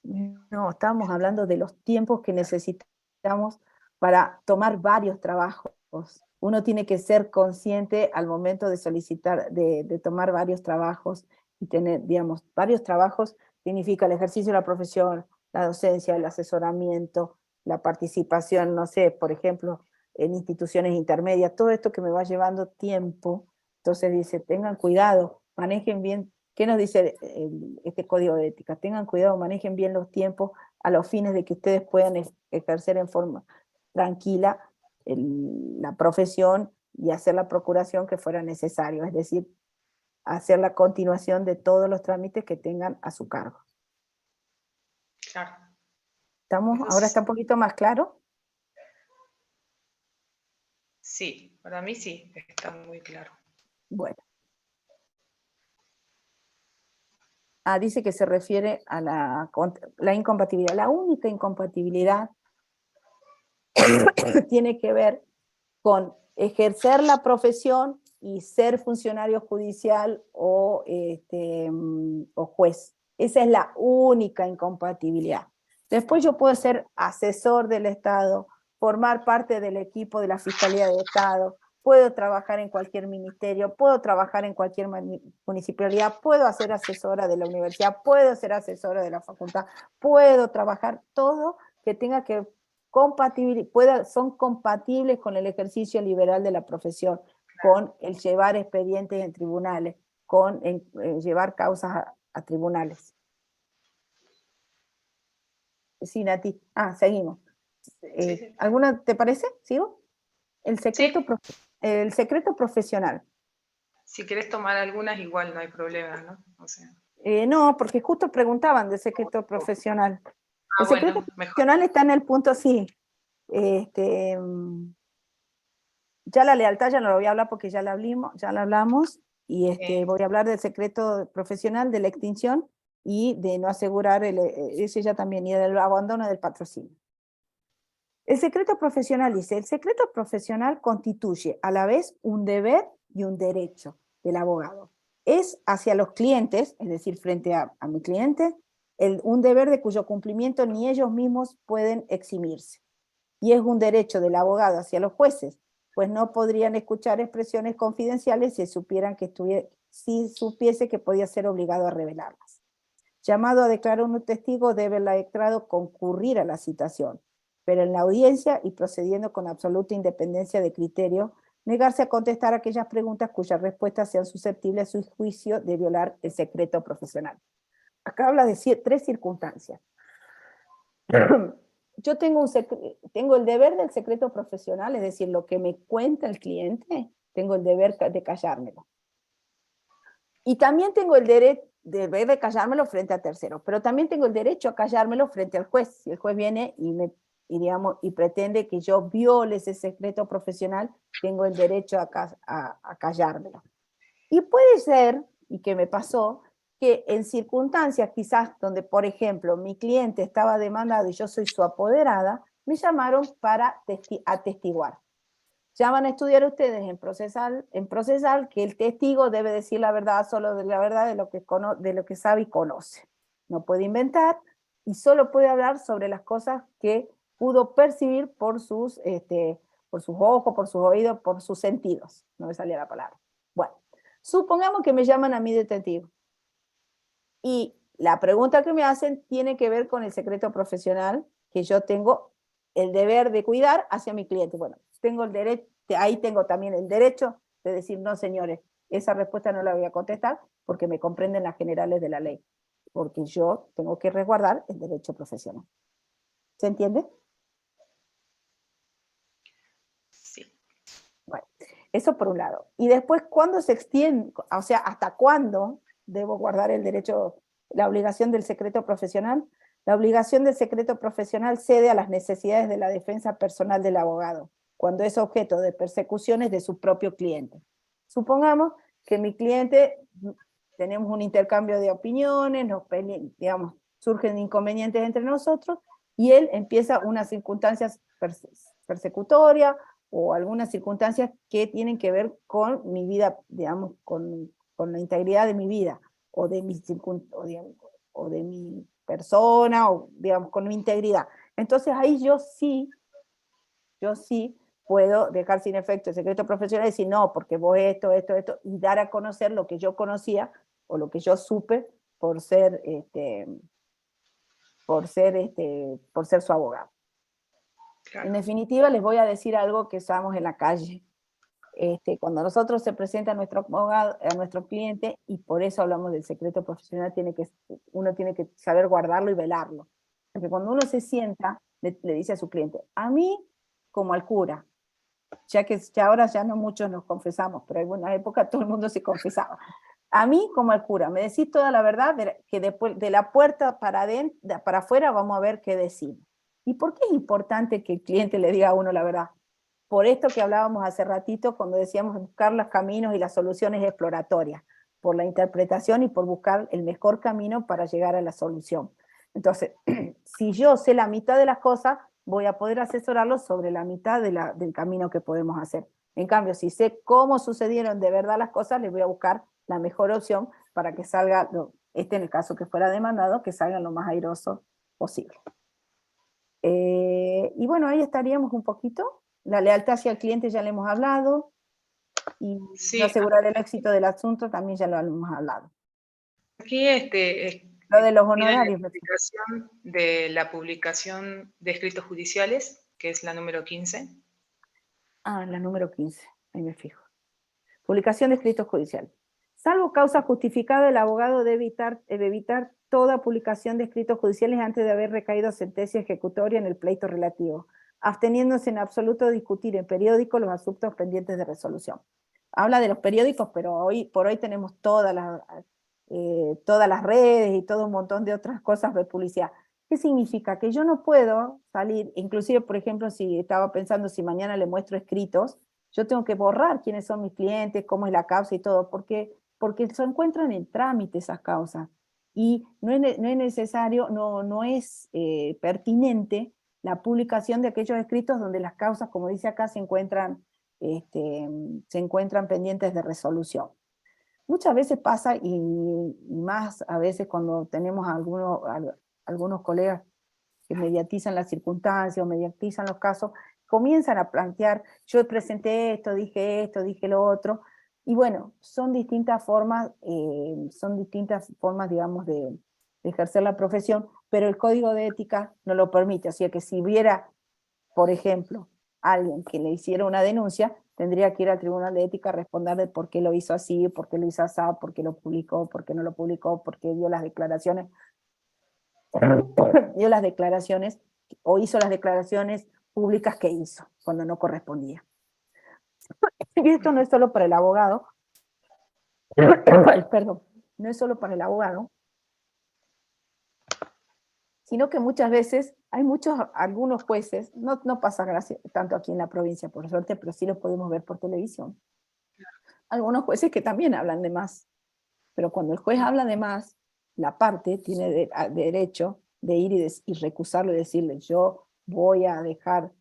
No, estábamos hablando de los tiempos que necesitamos para tomar varios trabajos. Uno tiene que ser consciente al momento de solicitar, de tomar varios trabajos y tener, digamos, varios trabajos significa el ejercicio de la profesión, la docencia, el asesoramiento, la participación, no sé, por ejemplo, en instituciones intermedias, todo esto que me va llevando tiempo. Entonces dice, tengan cuidado, manejen bien. ¿Qué nos dice este código de ética? Tengan cuidado, manejen bien los tiempos a los fines de que ustedes puedan ejercer en forma tranquila la profesión y hacer la procuración que fuera necesario, es decir, hacer la continuación de todos los trámites que tengan a su cargo. Claro. ¿Ahora está un poquito más claro? Sí, para mí sí, está muy claro. Bueno. Dice que se refiere a la incompatibilidad. La única incompatibilidad tiene que ver con ejercer la profesión y ser funcionario judicial o juez. Esa es la única incompatibilidad. Después yo puedo ser asesor del Estado, formar parte del equipo de la Fiscalía de Estado, puedo trabajar en cualquier ministerio, puedo trabajar en cualquier municipalidad, puedo ser asesora de la universidad, puedo ser asesora de la facultad, puedo trabajar todo que tenga que son compatibles con el ejercicio liberal de la profesión, con el llevar expedientes en tribunales, con llevar causas a tribunales. Sí, Nati. Seguimos. Sí. ¿Alguna te parece? ¿Sigo? El secreto profesional. Si querés tomar algunas, igual no hay problema, ¿no? O sea. No, porque justo preguntaban del secreto profesional. El secreto Bueno, profesional mejor. está en el punto sí. Ya la lealtad ya no lo voy a hablar porque ya la hablamos, y voy a hablar del secreto profesional, de la extinción y de no asegurar, ese ya también, y del abandono del patrocinio. El secreto profesional dice, el secreto profesional constituye a la vez un deber y un derecho del abogado. Es hacia los clientes, es decir, frente a mi cliente, un deber de cuyo cumplimiento ni ellos mismos pueden eximirse. Y es un derecho del abogado hacia los jueces, pues no podrían escuchar expresiones confidenciales si supiese que podía ser obligado a revelarlas. Llamado a declarar un testigo, debe el letrado concurrir a la citación, pero en la audiencia y procediendo con absoluta independencia de criterio, negarse a contestar aquellas preguntas cuyas respuestas sean susceptibles a su juicio de violar el secreto profesional. Acá habla de 3 circunstancias. Yo tengo el deber del secreto profesional, es decir, lo que me cuenta el cliente, tengo el deber de callármelo. Y también tengo el deber de callármelo frente a terceros, pero también tengo el derecho a callármelo frente al juez. Si el juez viene y pretende que yo viole ese secreto profesional, tengo el derecho a callármelo. Y puede ser, y que me pasó, que en circunstancias quizás donde, por ejemplo, mi cliente estaba demandado y yo soy su apoderada, me llamaron para atestiguar. Ya van a estudiar ustedes en procesal que el testigo debe decir la verdad, solo de la verdad de lo que sabe y conoce. No puede inventar y solo puede hablar sobre las cosas que pudo percibir por sus ojos, por sus oídos, por sus sentidos. No me salía la palabra. Bueno, supongamos que me llaman a mí de testigo. Y la pregunta que me hacen tiene que ver con el secreto profesional que yo tengo el deber de cuidar hacia mi cliente. Bueno, tengo el derecho, ahí tengo también el derecho de decir, no señores, esa respuesta no la voy a contestar porque me comprenden las generales de la ley, porque yo tengo que resguardar el derecho profesional. ¿Se entiende? Sí. Bueno, eso por un lado. Y después, ¿cuándo se extiende? O sea, ¿hasta cuándo debo guardar el derecho, la obligación del secreto profesional? La obligación del secreto profesional cede a las necesidades de la defensa personal del abogado, cuando es objeto de persecuciones de su propio cliente. Supongamos que mi cliente, tenemos un intercambio de opiniones, surgen inconvenientes entre nosotros, y él empieza unas circunstancias persecutorias, o algunas circunstancias que tienen que ver con mi vida, digamos, con la integridad de mi vida, o de mi persona, o digamos, con mi integridad. Entonces ahí yo sí puedo dejar sin efecto el secreto profesional y decir, no, porque vos esto, y dar a conocer lo que yo conocía, o lo que yo supe por ser su abogado. Claro. En definitiva, les voy a decir algo que usamos en la calle. Cuando nosotros se presenta a nuestro abogado, a nuestro cliente, y por eso hablamos del secreto profesional, uno tiene que saber guardarlo y velarlo. Porque cuando uno se sienta, le dice a su cliente, a mí como al cura, ya ahora ya no muchos nos confesamos, pero en una época todo el mundo se confesaba. A mí como al cura, me decís toda la verdad, que después de la puerta para afuera vamos a ver qué decimos. ¿Y por qué es importante que el cliente le diga a uno la verdad? Por esto que hablábamos hace ratito, cuando decíamos buscar los caminos y las soluciones exploratorias, por la interpretación y por buscar el mejor camino para llegar a la solución. Entonces, si yo sé la mitad de las cosas, voy a poder asesorarlos sobre la mitad del camino que podemos hacer. En cambio, si sé cómo sucedieron de verdad las cosas, les voy a buscar la mejor opción para que salga, en el caso que fuera demandado, que salga lo más airoso posible. Y bueno, ahí estaríamos un poquito. La lealtad hacia el cliente ya le hemos hablado, y Sí, asegurar el éxito del asunto también ya lo hemos hablado. aquí Lo de los piden la honorarios. explicación de la publicación de escritos judiciales, que es la número 15. Ah, la número 15, ahí me fijo. Publicación de escritos judiciales. Salvo causa justificada, el abogado debe evitar toda publicación de escritos judiciales antes de haber recaído sentencia ejecutoria en el pleito relativo, absteniéndose en absoluto de discutir en periódico los asuntos pendientes de resolución. Habla de los periódicos, pero hoy por hoy tenemos todas las redes y todo un montón de otras cosas de publicidad. ¿Qué significa? Que yo no puedo salir, inclusive, por ejemplo, si estaba pensando si mañana le muestro escritos, yo tengo que borrar quiénes son mis clientes, cómo es la causa y todo, porque se encuentran en trámite esas causas. Y no es necesario, no es pertinente la publicación de aquellos escritos donde las causas, como dice acá, se encuentran pendientes de resolución. Muchas veces pasa, y más a veces cuando tenemos algunos colegas que mediatizan las circunstancias o mediatizan los casos, comienzan a plantear, yo presenté esto, dije lo otro, y bueno, son distintas formas, digamos, de ejercer la profesión, pero el código de ética no lo permite, así que si hubiera, por ejemplo, alguien que le hiciera una denuncia, tendría que ir al Tribunal de Ética a responder de por qué lo hizo así, por qué lo hizo así, por qué lo publicó, por qué no lo publicó, por qué dio las declaraciones o hizo las declaraciones públicas que hizo, cuando no correspondía. Y esto no es solo para el abogado, perdón, no es solo para el abogado, sino que muchas veces hay algunos jueces, no pasa tanto aquí en la provincia, por suerte, pero sí lo podemos ver por televisión, algunos jueces que también hablan de más, pero cuando el juez habla de más, la parte tiene derecho de ir y recusarlo y decirle, yo voy a dejar,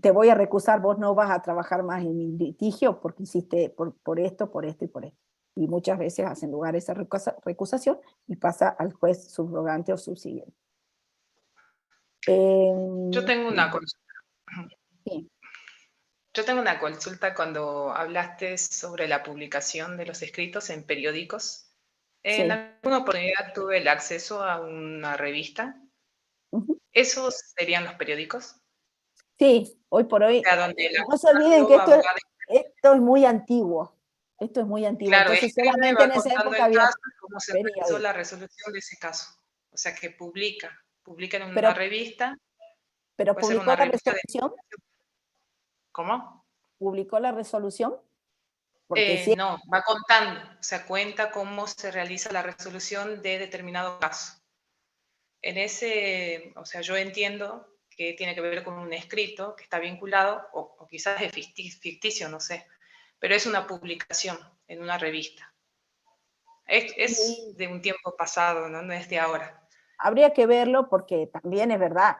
te voy a recusar, vos no vas a trabajar más en mi litigio porque hiciste por esto, por esto y por esto. Y muchas veces hacen lugar esa recusación y pasa al juez subrogante o subsiguiente. Yo tengo una consulta. Sí. Yo tengo una consulta cuando hablaste sobre la publicación de los escritos en periódicos. En Sí. alguna oportunidad tuve el acceso a una revista. Uh-huh. ¿Esos serían los periódicos? Sí, hoy por O hoy. sea, donde el No se olviden que acusado, abogado, esto es muy antiguo. Esto es muy antiguo. claro, Entonces escribe, solamente va en esa contando época el había caso y cómo se realizó periódico. la resolución de ese caso. O sea, que publica en una Pero, revista, pero puede ser publicó una la revista de... resolución, ¿Cómo? publicó la resolución, porque sí. No, va contando, o sea, cuenta cómo se realiza la resolución de determinado caso. En ese, o sea, yo entiendo que tiene que ver con un escrito que está vinculado, o quizás es ficticio, no sé, pero es una publicación en una revista. Es Sí, de un tiempo pasado, ¿no? No es de ahora. habría que verlo porque también es verdad,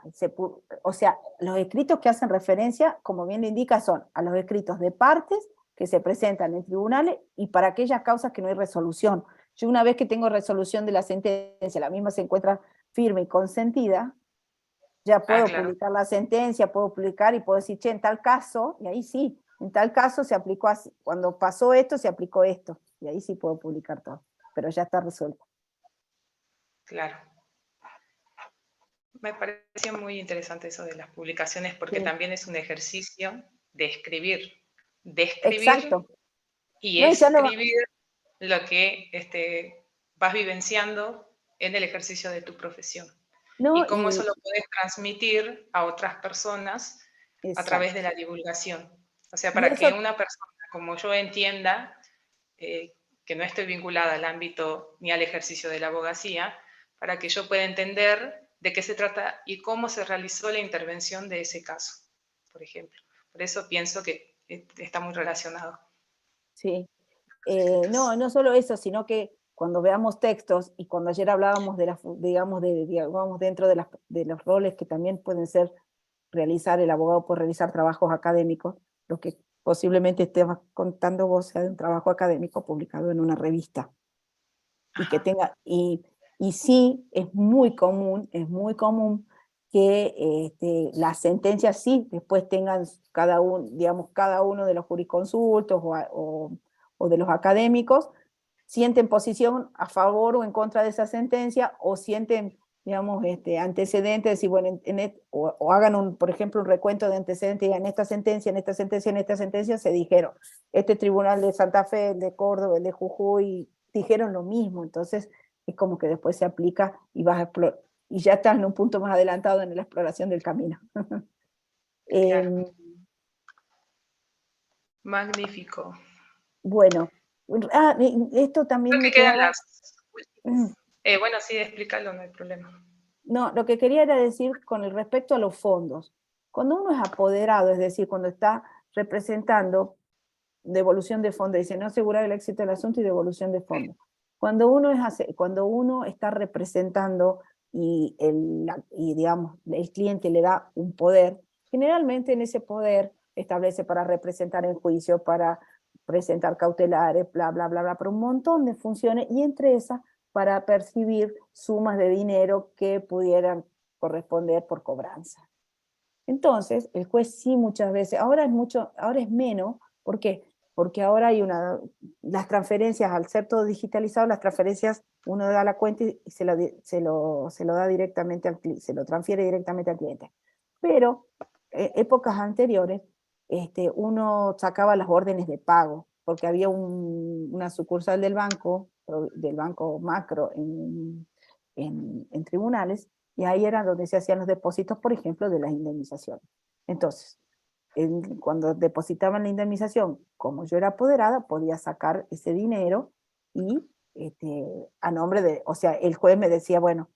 o sea, los escritos que hacen referencia, como bien lo indica, son a los escritos de partes que se presentan en tribunales y para aquellas causas que no hay resolución. Yo una vez que tengo resolución de la sentencia, la misma se encuentra firme y consentida, ya Ah, puedo claro, publicar la sentencia, puedo publicar y puedo decir, che, en tal caso, y ahí sí, en tal caso se aplicó así, cuando pasó esto, se aplicó esto, y ahí sí puedo publicar todo, pero ya está resuelto. claro. Me parece muy interesante eso de las publicaciones porque Sí, también es un ejercicio de escribir exacto. y No, y ya no, escribir lo que vas vivenciando en el ejercicio de tu profesión. no, Y cómo eso y lo puedes transmitir a otras personas a través de exacto. la divulgación. O sea, Y para eso, que una persona como yo entienda, eh, que no estoy vinculada al ámbito ni al ejercicio de la abogacía, para que yo pueda entender de qué se trata y cómo se realizó la intervención de ese caso, por ejemplo. Por eso pienso que está muy relacionado. sí. No, no solo eso, sino que cuando veamos textos, y cuando ayer hablábamos de digamos, dentro de los roles que también pueden ser el abogado puede realizar trabajos académicos, lo que posiblemente estés contando vos sea de un trabajo académico publicado en una revista. Y que tenga, y sí, es muy común que las sentencias sí después tengan cada uno de los jurisconsultos o de los académicos, sienten posición a favor o en contra de esa sentencia, o sienten, digamos, antecedentes, decir, bueno, o hagan, por ejemplo, un recuento de antecedentes, y en esta sentencia, en esta sentencia, en esta sentencia se dijeron, este tribunal de Santa Fe, el de Córdoba, el de Jujuy, dijeron lo mismo. Entonces es como que después se aplica y vas a explorar, y ya estás en un punto más adelantado en la exploración del camino. Claro. Magnífico. Bueno, esto también Creo que me quedan quedaba... las últimas. Bueno, sí, explícalo, no hay problema. No, lo que quería era decir con el respecto a los fondos. Cuando uno es apoderado, es decir, cuando está representando devolución de fondos, dice no asegurar el éxito del asunto y devolución de fondos. Cuando uno está representando digamos, el cliente le da un poder, generalmente en ese poder establece para representar en juicio, para presentar cautelares, bla, bla, bla, bla, pero un montón de funciones, y entre esas para percibir sumas de dinero que pudieran corresponder por cobranza. Entonces, el juez sí muchas veces, ahora es menos, ¿por qué? Porque ahora las transferencias, al ser todo digitalizado, las transferencias uno da la cuenta y se lo da directamente se lo transfiere directamente al cliente. Pero épocas anteriores, uno sacaba las órdenes de pago, porque había una sucursal del banco macro en tribunales, y ahí era donde se hacían los depósitos, por ejemplo, de las indemnizaciones. Entonces, cuando depositaban la indemnización, como yo era apoderada, podía sacar ese dinero y a nombre de, o sea, el juez me decía, bueno,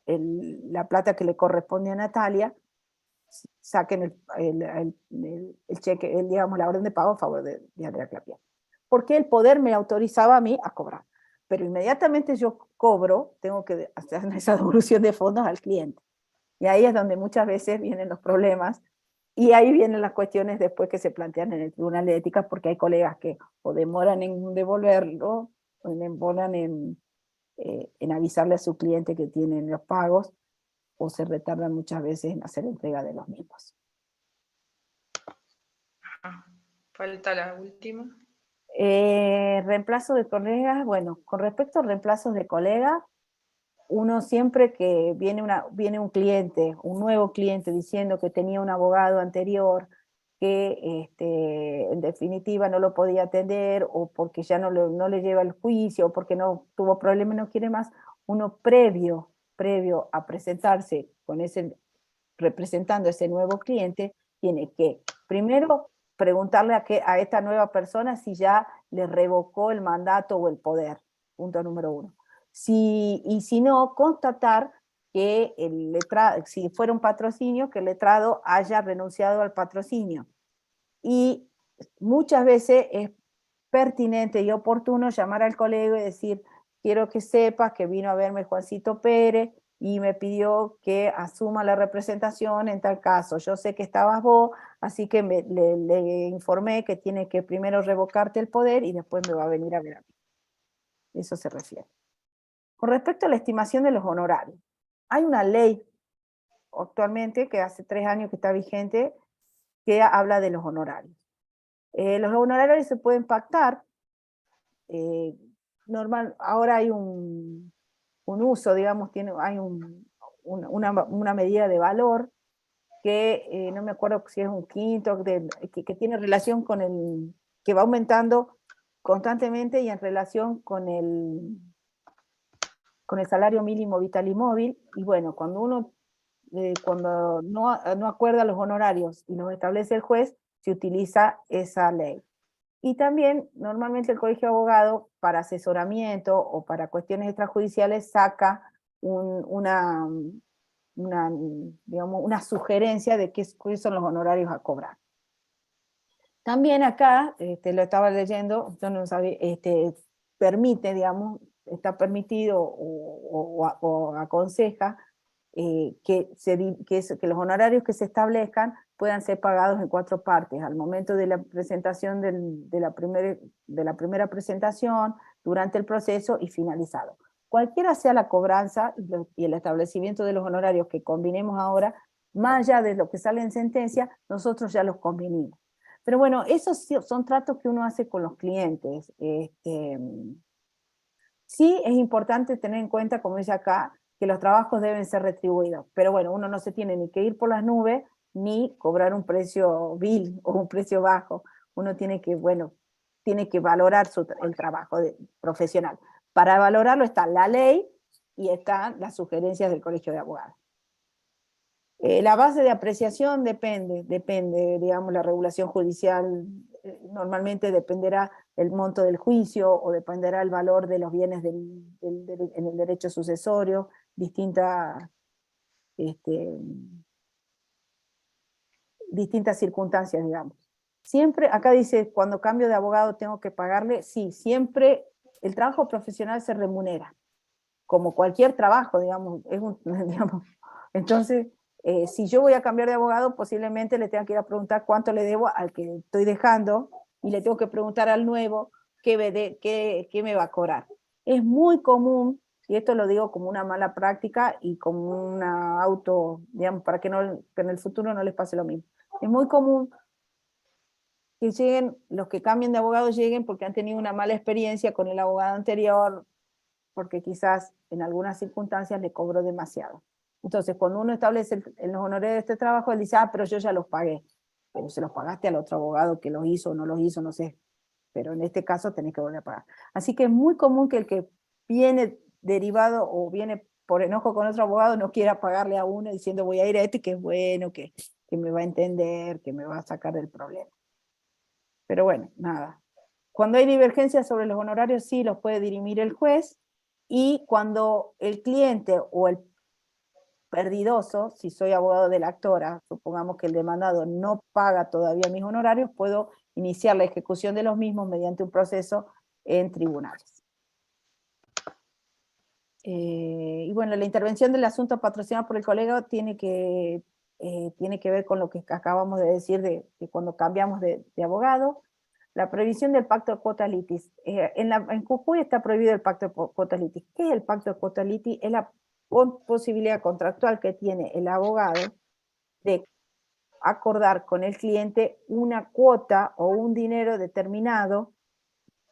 la plata que le corresponde a Natalia, saquen el cheque, digamos, la orden de pago a favor de Andrea Clapier. Porque el poder me autorizaba a mí a cobrar. Pero inmediatamente yo cobro, tengo que hacer esa devolución de fondos al cliente. Y ahí es donde muchas veces vienen los problemas, y ahí vienen las cuestiones después que se plantean en el Tribunal de Ética, porque hay colegas que o demoran en devolverlo, o demoran en avisarle a su cliente que tienen los pagos, o se retardan muchas veces en hacer entrega de los mismos. Falta la última. Reemplazo de colegas, bueno, con respecto a reemplazos de colegas, uno siempre que viene un cliente, un nuevo cliente diciendo que tenía un abogado anterior que en definitiva no lo podía atender, o porque ya no le lleva el juicio, o porque no tuvo problemas y no quiere más, uno previo a presentarse representando a ese nuevo cliente, tiene que primero preguntarle a esta nueva persona si ya le revocó el mandato o el poder, punto número 1. Y si no, constatar que si fuera un patrocinio, que el letrado haya renunciado al patrocinio. Y muchas veces es pertinente y oportuno llamar al colega y decir, quiero que sepas que vino a verme Juancito Pérez y me pidió que asuma la representación en tal caso. Yo sé que estabas vos, así que le informé que tiene que primero revocarte el poder y después me va a venir a ver a mí. Eso se refiere. Con respecto a la estimación de los honorarios, hay una ley actualmente que hace 3 años que está vigente, que habla de los honorarios. Los honorarios se pueden pactar. Ahora hay un uso, digamos, hay una medida de valor que no me acuerdo si es un quinto, que tiene relación que va aumentando constantemente y en relación con el salario mínimo vital y móvil. Y bueno, cuando no acuerda los honorarios y los establece el juez, se utiliza esa ley. Y también, normalmente el Colegio de Abogados, para asesoramiento o para cuestiones extrajudiciales, saca digamos, una sugerencia de cuáles son los honorarios a cobrar. También acá, lo estaba leyendo, yo no sabía, permite, digamos, está permitido o aconseja que los honorarios que se establezcan puedan ser pagados en 4 partes, al momento de la presentación de la primera presentación, durante el proceso y finalizado. Cualquiera sea la cobranza y el establecimiento de los honorarios que combinemos ahora, más allá de lo que sale en sentencia, nosotros ya los convinimos. Pero bueno, esos son tratos que uno hace con los clientes. Sí es importante tener en cuenta, como dice acá, que los trabajos deben ser retribuidos. Pero bueno, uno no se tiene ni que ir por las nubes, ni cobrar un precio vil o un precio bajo. Uno tiene que, bueno, tiene que valorar el trabajo profesional. Para valorarlo está la ley y están las sugerencias del Colegio de Abogados. La base de apreciación depende, digamos, la regulación judicial normalmente dependerá el monto del juicio o dependerá el valor de los bienes en el derecho sucesorio, distintas circunstancias, digamos. Siempre, acá dice, cuando cambio de abogado tengo que pagarle, sí, siempre el trabajo profesional se remunera, como cualquier trabajo, digamos, digamos. Entonces, si yo voy a cambiar de abogado, posiblemente le tenga que ir a preguntar cuánto le debo al que estoy dejando, y le tengo que preguntar al nuevo qué me va a cobrar. Es muy común, y esto lo digo como una mala práctica y como una digamos, para que en el futuro no les pase lo mismo. Es muy común que lleguen, los que cambien de abogado lleguen porque han tenido una mala experiencia con el abogado anterior, porque quizás en algunas circunstancias le cobró demasiado. Entonces, cuando uno establece los honorarios de este trabajo, él dice, pero yo ya los pagué. Pero se los pagaste al otro abogado que los hizo o no los hizo, no sé. Pero en este caso tenés que volver a pagar. Así que es muy común que el que viene derivado o viene por enojo con otro abogado no quiera pagarle a uno diciendo voy a ir a este que es bueno, que me va a entender, que me va a sacar del problema. Pero bueno, nada. Cuando hay divergencias sobre los honorarios, sí los puede dirimir el juez, y cuando el cliente o el perdidoso, si soy abogado de la actora, supongamos que el demandado no paga todavía mis honorarios, puedo iniciar la ejecución de los mismos mediante un proceso en tribunales. Y bueno, la intervención del asunto patrocinado por el colega tiene que ver con lo que acabamos de decir de cuando cambiamos de abogado. La prohibición del pacto de quota litis. En Jujuy está prohibido el pacto de quota litis. ¿Qué es el pacto de quota litis? Es la posibilidad contractual que tiene el abogado de acordar con el cliente una cuota o un dinero determinado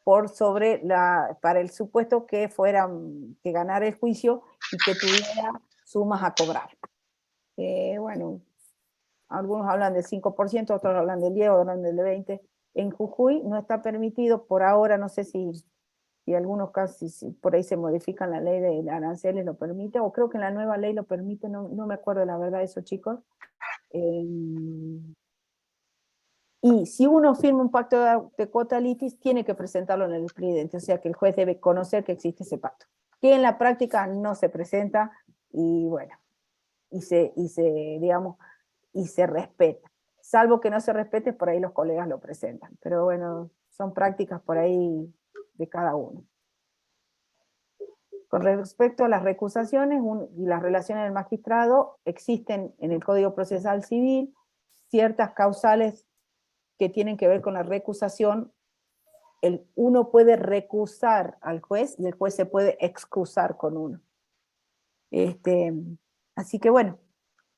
para el supuesto que ganara el juicio y que tuviera sumas a cobrar. Bueno, algunos hablan del 5%, otros hablan del 10%, otros hablan del 20%. En Jujuy no está permitido por ahora, no sé si algunos casos, si por ahí se modifican la ley de aranceles, lo permite, o creo que en la nueva ley lo permite, no me acuerdo la verdad de eso, chicos. Y si uno firma un pacto de quota litis, tiene que presentarlo en el expediente, o sea que el juez debe conocer que existe ese pacto, que en la práctica no se presenta, y bueno, y se respeta. Salvo que no se respete, por ahí los colegas lo presentan. Pero bueno, son prácticas por ahí de cada uno. Con respecto a las recusaciones y las relaciones del magistrado, existen en el Código Procesal Civil ciertas causales que tienen que ver con la recusación. Uno puede recusar al juez y el juez se puede excusar con uno. Así que bueno,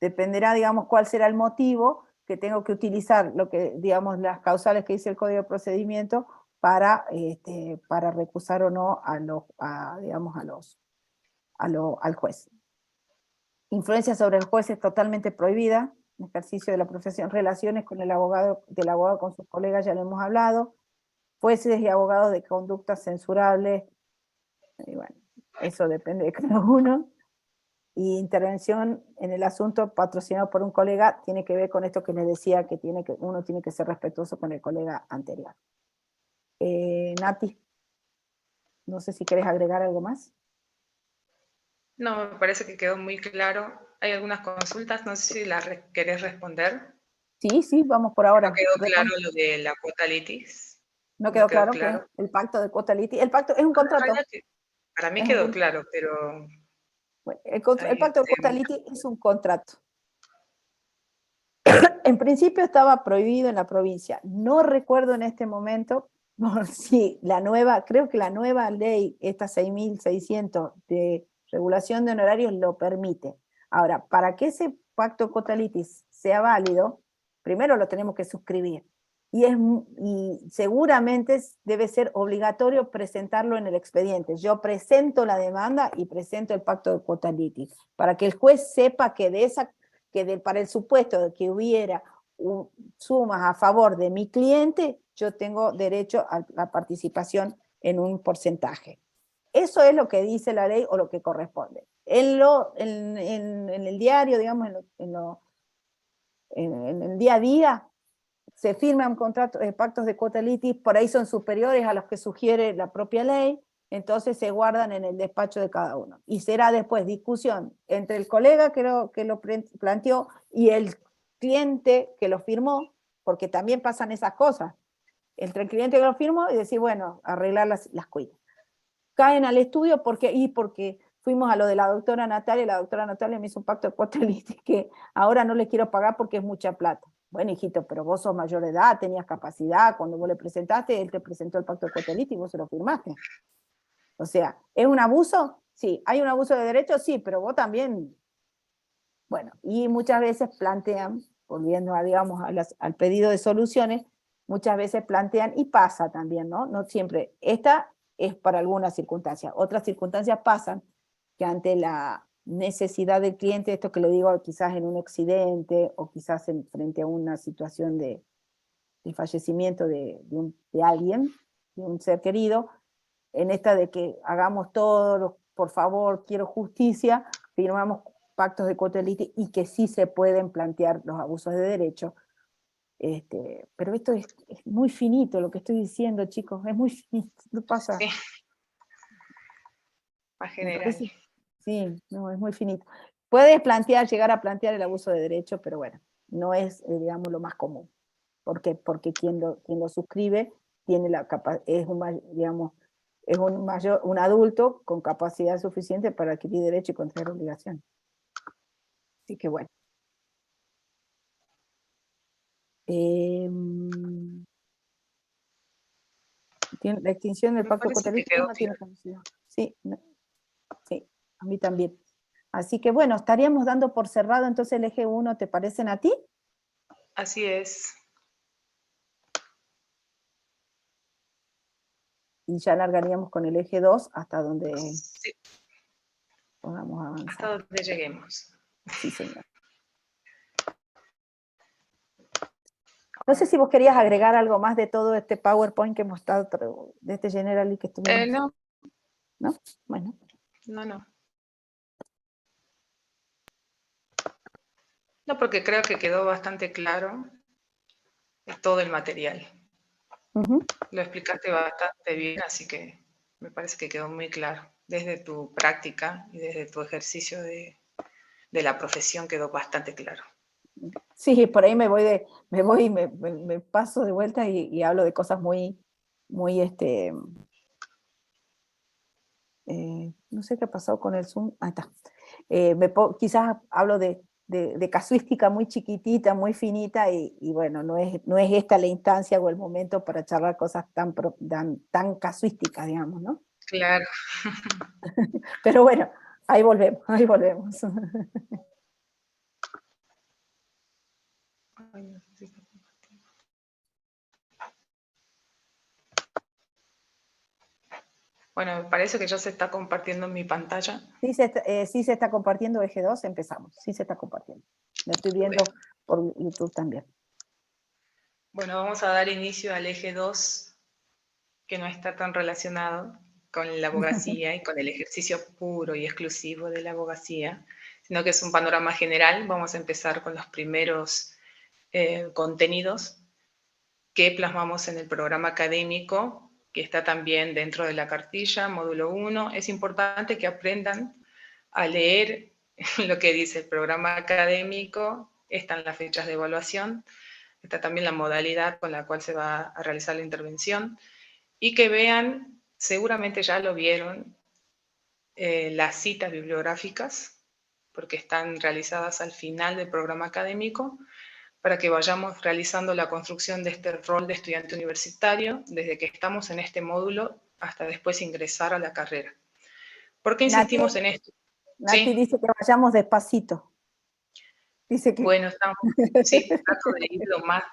dependerá, digamos, cuál será el motivo que tengo que utilizar, digamos, las causales que dice el Código de Procedimiento para recusar o no al juez. Influencia sobre el juez es totalmente prohibida. Ejercicio de la profesión, relaciones con del abogado con sus colegas, ya lo hemos hablado. Jueces y abogados de conductas censurables, y bueno, eso depende de cada uno. Y intervención en el asunto patrocinado por un colega tiene que ver con esto que les decía, que uno tiene que ser respetuoso con el colega anterior. Nati, no sé si querés agregar algo más. No, me parece que quedó muy claro. Hay algunas consultas, no sé si las querés responder. Sí, vamos por ahora. ¿No quedó claro lo de la cuota litis? ¿No quedó claro que el pacto de quota litis? El pacto es un contrato. Para mí quedó claro, pero... Bueno, el pacto de Costa Liti es un contrato. En principio estaba prohibido en la provincia. No recuerdo en este momento si creo que la nueva ley, esta 6.600 de regulación de honorarios, lo permite. Ahora, para que ese pacto Costa Liti sea válido, primero lo tenemos que suscribir. Y seguramente debe ser obligatorio presentarlo en el expediente. Yo presento la demanda y presento el pacto de Costa Liti, para que el juez sepa que para el supuesto de que hubiera sumas a favor de mi cliente, yo tengo derecho a la participación en un porcentaje. Eso es lo que dice la ley o lo que corresponde. En el diario, digamos, en el día a día, se firman pactos de Costa Liti, por ahí son superiores a los que sugiere la propia ley, entonces se guardan en el despacho de cada uno. Y será después discusión entre el colega que lo planteó y el cliente que lo firmó, porque también pasan esas cosas, entre el cliente que lo firmó y decir, bueno, arreglar las cuidas. Caen al estudio porque fuimos a lo de la doctora Natalia, y la doctora Natalia me hizo un pacto de Costa Liti que ahora no le quiero pagar porque es mucha plata. Bueno, hijito, pero vos sos mayor de edad, tenías capacidad, cuando vos le presentaste, él te presentó el pacto de Costa Liti y vos se lo firmaste. O sea, ¿es un abuso? Sí. ¿Hay un abuso de derechos? Sí, pero vos también. Bueno, y muchas veces plantean, volviendo digamos, al pedido de soluciones, muchas veces plantean, y pasa también, ¿no? No siempre. Esta es para algunas circunstancias. Otras circunstancias pasan que ante la necesidad del cliente, esto que lo digo quizás en un accidente o quizás frente a una situación de fallecimiento de alguien, de un ser querido, en esta de que hagamos todo, por favor, quiero justicia, firmamos pactos de Costa Liti y que sí se pueden plantear los abusos de derecho. Pero esto es muy finito lo que estoy diciendo, chicos, es muy finito, no pasa. Sí. Más general. Sí, no, es muy finito. Puedes llegar a plantear el abuso de derecho, pero bueno, no es, digamos, lo más común. Porque quien lo suscribe tiene es un adulto con capacidad suficiente para adquirir derecho y contraer obligación. Así que bueno. La extinción del pacto Costa Liti no tiene caducidad. Sí, sí, a mí también. Así que bueno, estaríamos dando por cerrado entonces el eje 1, ¿te parecen a ti? Así es. Y ya largaríamos con el eje 2 hasta donde sí. podamos avanzar. Hasta donde lleguemos. Sí, señor. No sé si vos querías agregar algo más de todo este PowerPoint que hemos estado, de este Generali que estuvimos. No. ¿No? Bueno. No. No, porque creo que quedó bastante claro todo el material. Lo explicaste bastante bien, así que me parece que quedó muy claro. Desde tu práctica y desde tu ejercicio de la profesión quedó bastante claro. Sí, por ahí me paso de vuelta y hablo de cosas muy, no sé qué ha pasado con el Zoom. Ahí está. Quizás hablo de casuística muy chiquitita, muy finita, y bueno, no es esta la instancia o el momento para charlar cosas tan casuísticas, digamos, ¿no? Claro. Pero bueno, ahí volvemos. Bueno, me parece que ya se está compartiendo en mi pantalla. Sí se está compartiendo eje 2, empezamos. Sí se está compartiendo. Lo estoy viendo por YouTube también. Bueno, vamos a dar inicio al eje 2, que no está tan relacionado con la abogacía y con el ejercicio puro y exclusivo de la abogacía, sino que es un panorama general. Vamos a empezar con los primeros contenidos que plasmamos en el programa académico, que está también dentro de la cartilla, módulo 1. Es importante que aprendan a leer lo que dice el programa académico, están las fechas de evaluación, está también la modalidad con la cual se va a realizar la intervención, y que vean, seguramente ya lo vieron, las citas bibliográficas, porque están realizadas al final del programa académico, para que vayamos realizando la construcción de este rol de estudiante universitario desde que estamos en este módulo hasta después ingresar a la carrera. ¿Por qué Nati, insistimos en esto? Nati ¿Sí? dice que vayamos despacito. Dice que... Bueno, sí, trato de ir lo más,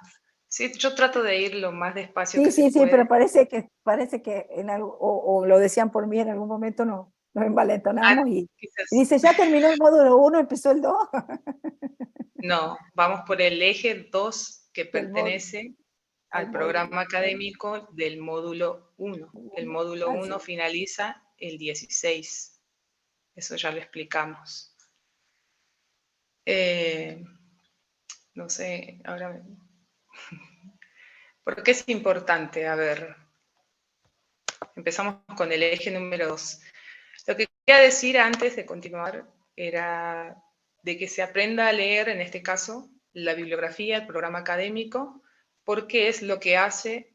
sí, yo trato de ir lo más despacio Sí, que se sí, sí, pero puede. parece que en algo, o lo decían por mí en algún momento, nos Ah, envalentonamos y quizás, dice, ya terminó el módulo 1, empezó el 2 no, vamos por el eje 2 que del módulo, pertenece al al módulo. programa académico del módulo 1. El módulo Así. 1 finaliza el 16. Eso ya lo explicamos. No sé, ahora... ¿Por qué es importante? A ver, empezamos con el eje número 2. Lo que quería decir antes de continuar era de que se aprenda a leer, en este caso, la bibliografía, el programa académico, porque es lo que hace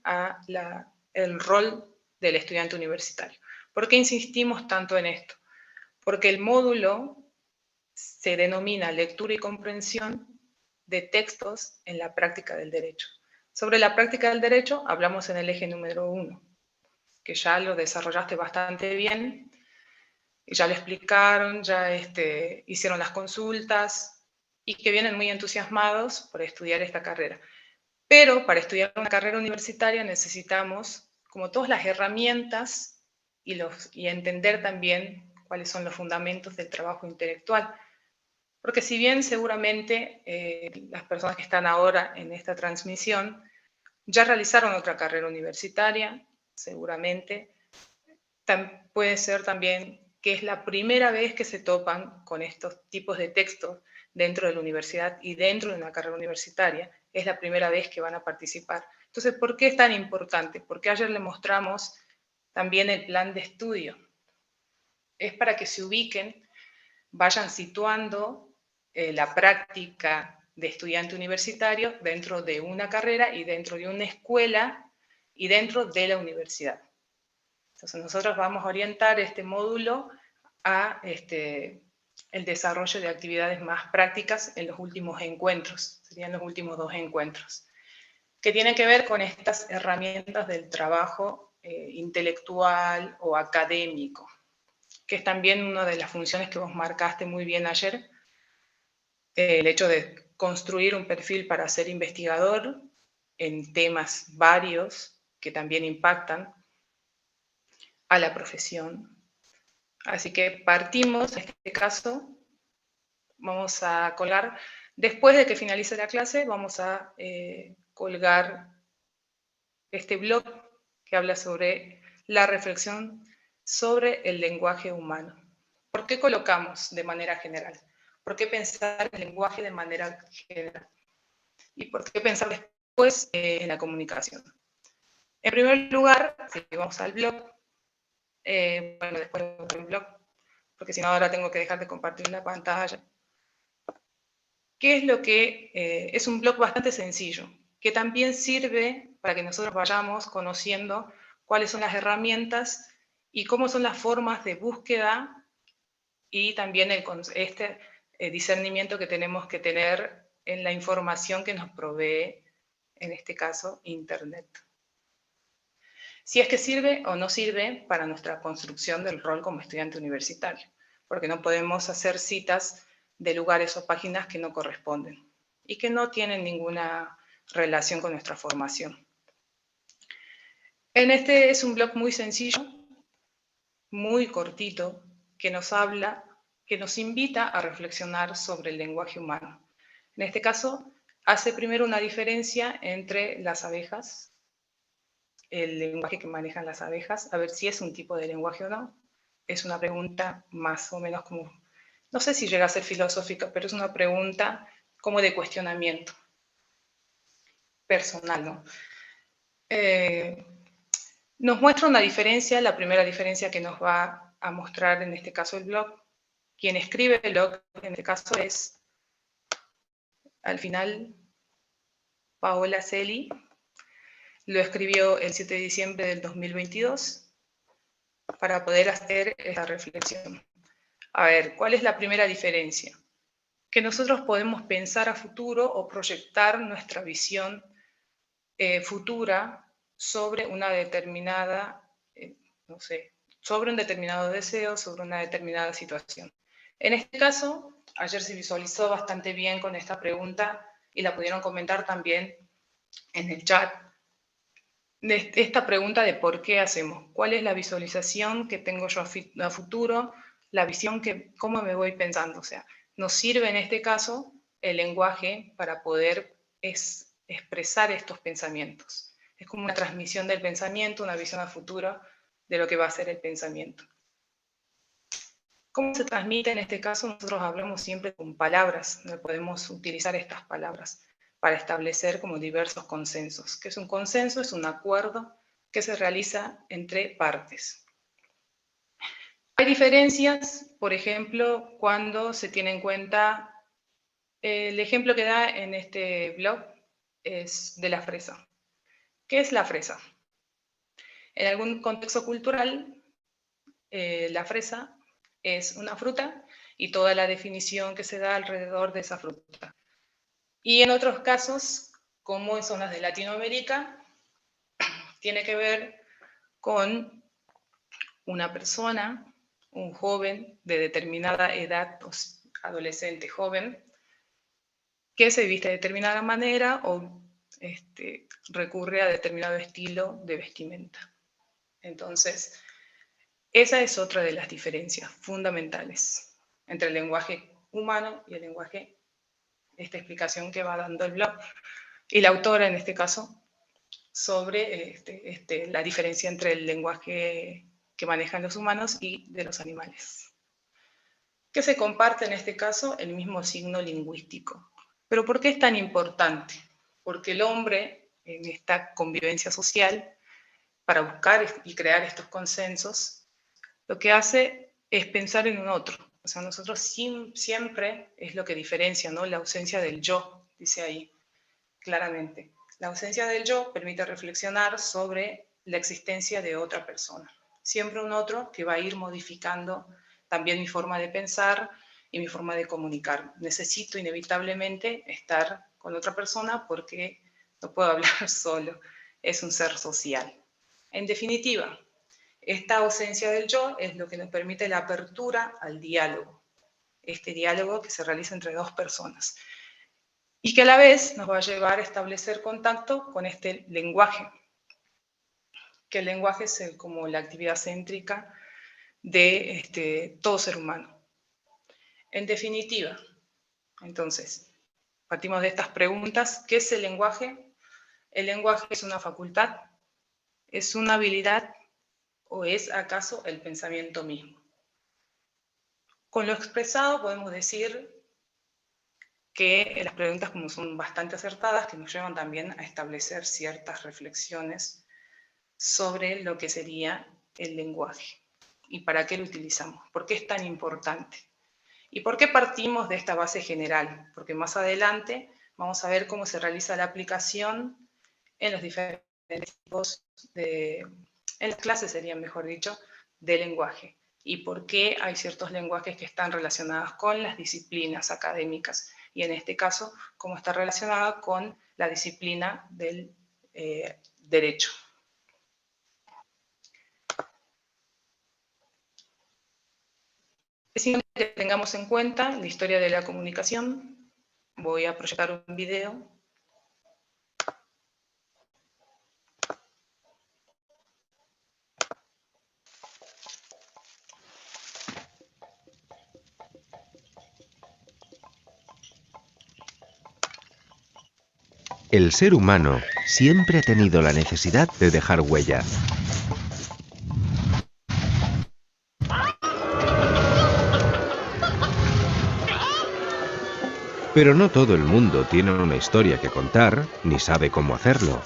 el rol del estudiante universitario. ¿Por qué insistimos tanto en esto? Porque el módulo se denomina lectura y comprensión de textos en la práctica del derecho. Sobre la práctica del derecho hablamos en el eje número 1, que ya lo desarrollaste bastante bien, y ya lo explicaron, ya hicieron las consultas, y que vienen muy entusiasmados por estudiar esta carrera. Pero para estudiar una carrera universitaria necesitamos, como todas las herramientas, y entender también cuáles son los fundamentos del trabajo intelectual. Porque si bien seguramente las personas que están ahora en esta transmisión ya realizaron otra carrera universitaria, seguramente, puede ser también que es la primera vez que se topan con estos tipos de textos dentro de la universidad y dentro de una carrera universitaria. Es la primera vez que van a participar. Entonces, ¿por qué es tan importante? Porque ayer le mostramos también el plan de estudio. Es para que se ubiquen, vayan situando la práctica de estudiante universitario dentro de una carrera y dentro de una escuela y dentro de la universidad. Entonces nosotros vamos a orientar este módulo a el desarrollo de actividades más prácticas en los últimos encuentros, serían los últimos 2 encuentros, que tienen que ver con estas herramientas del trabajo intelectual o académico, que es también una de las funciones que vos marcaste muy bien ayer, el hecho de construir un perfil para ser investigador en temas varios que también impactan a la profesión. Así que partimos, en este caso, vamos a colgar, después de que finalice la clase, vamos a colgar este blog que habla sobre la reflexión sobre el lenguaje humano. ¿Por qué colocamos de manera general? ¿Por qué pensar el lenguaje de manera general? ¿Y por qué pensar después en la comunicación? En primer lugar, si vamos al blog, bueno, después del blog, porque si no ahora tengo que dejar de compartir la pantalla. ¿Qué es lo que es un blog bastante sencillo? Que también sirve para que nosotros vayamos conociendo cuáles son las herramientas y cómo son las formas de búsqueda y también este discernimiento que tenemos que tener en la información que nos provee, en este caso, Internet. Si es que sirve o no sirve para nuestra construcción del rol como estudiante universitario, porque no podemos hacer citas de lugares o páginas que no corresponden y que no tienen ninguna relación con nuestra formación. Este es un blog muy sencillo, muy cortito, que nos habla, que nos invita a reflexionar sobre el lenguaje humano. En este caso, hace primero una diferencia entre las abejas, el lenguaje que manejan las abejas, a ver si es un tipo de lenguaje o no. Es una pregunta más o menos como, no sé si llega a ser filosófica, pero es una pregunta como de cuestionamiento personal, ¿no? Nos muestra una diferencia, la primera diferencia que nos va a mostrar en este caso el blog. Quien escribe el blog, en este caso es, al final, Paola Celi. Lo escribió el 7 de diciembre del 2022. para poder hacer esta reflexión. A ver, ¿cuál es la primera diferencia? Que nosotros podemos pensar a futuro o proyectar nuestra visión futura sobre una determinada, no sé, sobre un determinado deseo, sobre una determinada situación. En este caso, ayer se visualizó bastante bien con esta pregunta y la pudieron comentar también en el chat. De esta pregunta de por qué hacemos, cuál es la visualización que tengo yo a futuro, la visión que, cómo me voy pensando. O sea, nos sirve en este caso el lenguaje para poder expresar estos pensamientos. Es como una transmisión del pensamiento, una visión a futuro de lo que va a ser el pensamiento. ¿Cómo se transmite en este caso? Nosotros hablamos siempre con palabras, no podemos utilizar estas palabras para establecer como diversos consensos. ¿Qué es un consenso? Es un acuerdo que se realiza entre partes. Hay diferencias, por ejemplo, cuando se tiene en cuenta, el ejemplo que da en este blog es de la fresa. ¿Qué es la fresa? En algún contexto cultural, la fresa es una fruta y toda la definición que se da alrededor de esa fruta. Y en otros casos, como en zonas de Latinoamérica, tiene que ver con una persona, un joven de determinada edad, adolescente joven, que se viste de determinada manera o recurre a determinado estilo de vestimenta. Entonces, esa es otra de las diferencias fundamentales entre el lenguaje humano y el lenguaje, esta explicación que va dando el blog. Y la autora, en este caso, sobre la diferencia entre el lenguaje que manejan los humanos y de los animales. Que se comparte en este caso el mismo signo lingüístico. ¿Pero por qué es tan importante? Porque el hombre, en esta convivencia social, para buscar y crear estos consensos, lo que hace es pensar en un otro. O sea, nosotros siempre es lo que diferencia, ¿no? La ausencia del yo, dice ahí claramente. La ausencia del yo permite reflexionar sobre la existencia de otra persona. Siempre un otro que va a ir modificando también mi forma de pensar y mi forma de comunicar. Necesito inevitablemente estar con otra persona porque no puedo hablar solo. Es un ser social. En definitiva, esta ausencia del yo es lo que nos permite la apertura al diálogo. Este diálogo que se realiza entre dos personas y que a la vez nos va a llevar a establecer contacto con este lenguaje, que el lenguaje es como la actividad céntrica de todo ser humano. En definitiva, entonces, partimos de estas preguntas. ¿Qué es el lenguaje? ¿El lenguaje es una facultad? ¿Es una habilidad? ¿O es acaso el pensamiento mismo? Con lo expresado podemos decir que las preguntas como son bastante acertadas, que nos llevan también a establecer ciertas reflexiones sobre lo que sería el lenguaje y para qué lo utilizamos, por qué es tan importante y por qué partimos de esta base general, porque más adelante vamos a ver cómo se realiza la aplicación en los diferentes tipos en las clases serían, mejor dicho, de lenguaje y por qué hay ciertos lenguajes que están relacionados con las disciplinas académicas y en este caso, cómo está relacionada con la disciplina del derecho. Es importante que tengamos en cuenta la historia de la comunicación. Voy a proyectar un video. El ser humano siempre ha tenido la necesidad de dejar huella. Pero no todo el mundo tiene una historia que contar, ni sabe cómo hacerlo.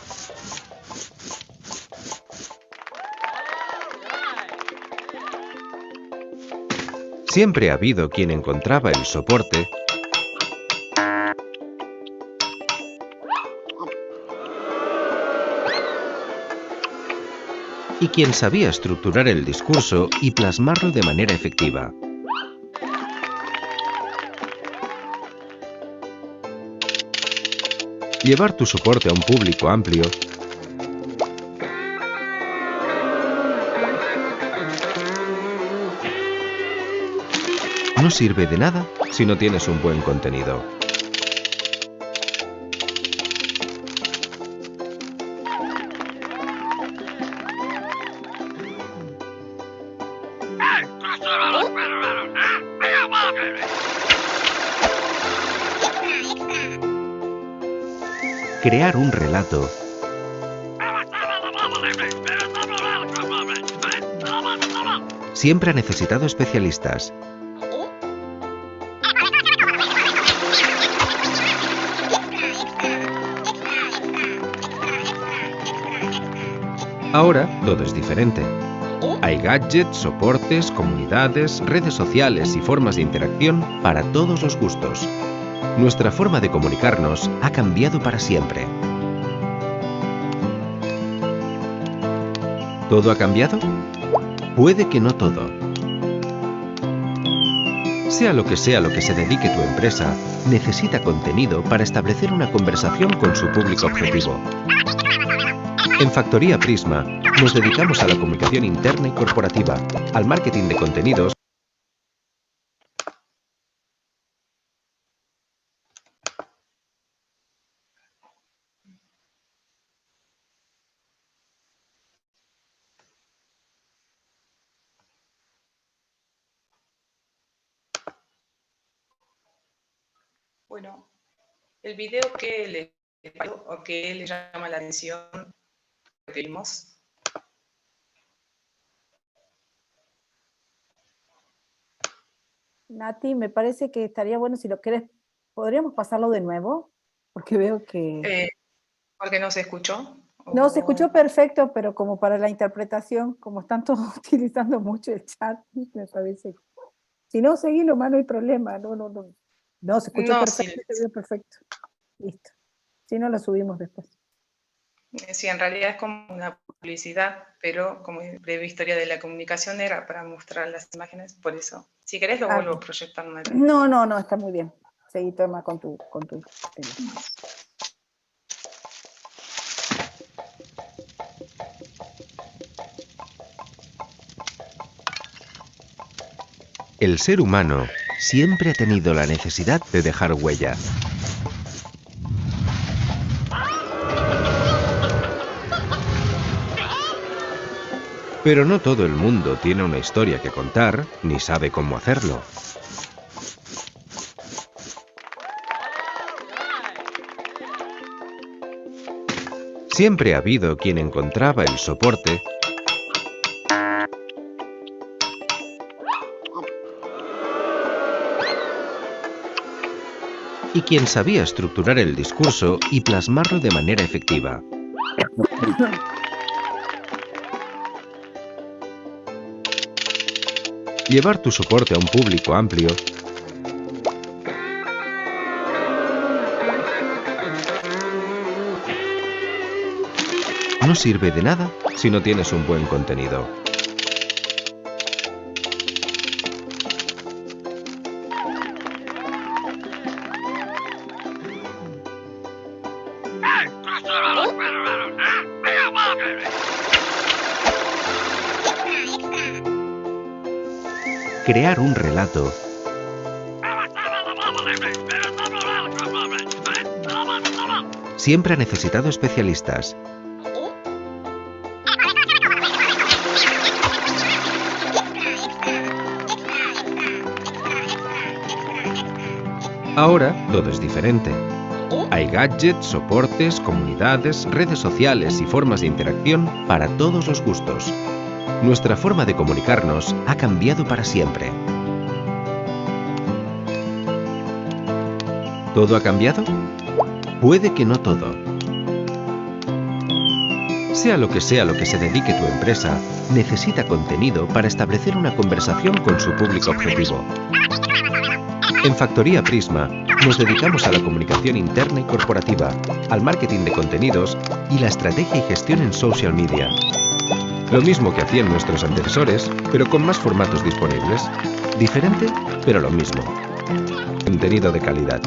Siempre ha habido quien encontraba el soporte y quien sabía estructurar el discurso y plasmarlo de manera efectiva. Llevar tu soporte a un público amplio no sirve de nada si no tienes un buen contenido. Crear un relato siempre ha necesitado especialistas. Ahora todo es diferente. Hay gadgets, soportes, comunidades, redes sociales y formas de interacción para todos los gustos. Nuestra forma de comunicarnos ha cambiado para siempre. ¿Todo ha cambiado? Puede que no todo. Sea lo que se dedique tu empresa, necesita contenido para establecer una conversación con su público objetivo. En Factoría Prisma nos dedicamos a la comunicación interna y corporativa, al marketing de contenidos. Bueno, el video que le llama la atención que vimos. Nati, me parece que estaría bueno si lo querés, ¿podríamos pasarlo de nuevo? Porque veo que... ¿Porque no se escuchó? No, se escuchó perfecto, pero como para la interpretación, como están todos utilizando mucho el chat, me parece. Si no, seguilo, más no hay problema. No, se escuchó perfecto, sí. Se vio perfecto. Listo. Si no, lo subimos después. Sí, en realidad es como una publicidad, pero como breve historia de la comunicación era para mostrar las imágenes, por eso. Si querés lo vuelvo a proyectar. No, está muy bien. Seguí, toma con tu teléfono. El ser humano siempre ha tenido la necesidad de dejar huella. Pero no todo el mundo tiene una historia que contar, ni sabe cómo hacerlo. Siempre ha habido quien encontraba el soporte y quien sabía estructurar el discurso y plasmarlo de manera efectiva. Llevar tu soporte a un público amplio no sirve de nada si no tienes un buen contenido. Crear un relato siempre ha necesitado especialistas. Ahora todo es diferente. Hay gadgets, soportes, comunidades, redes sociales y formas de interacción para todos los gustos. Nuestra forma de comunicarnos ha cambiado para siempre. ¿Todo ha cambiado? Puede que no todo. Sea lo que se dedique tu empresa, necesita contenido para establecer una conversación con su público objetivo. En Factoría Prisma nos dedicamos a la comunicación interna y corporativa, al marketing de contenidos y la estrategia y gestión en social media. Lo mismo que hacían nuestros antecesores, pero con más formatos disponibles. Diferente, pero lo mismo. Contenido de calidad.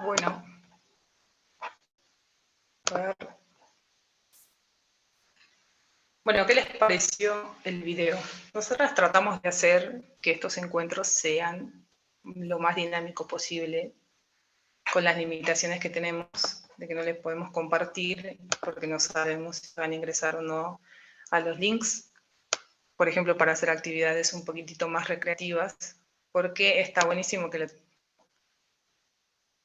Bueno, a ver. Bueno, ¿qué les pareció el video? Nosotras tratamos de hacer que estos encuentros sean lo más dinámico posible, con las limitaciones que tenemos, de que no les podemos compartir, porque no sabemos si van a ingresar o no a los links, por ejemplo, para hacer actividades un poquitito más recreativas, porque está buenísimo que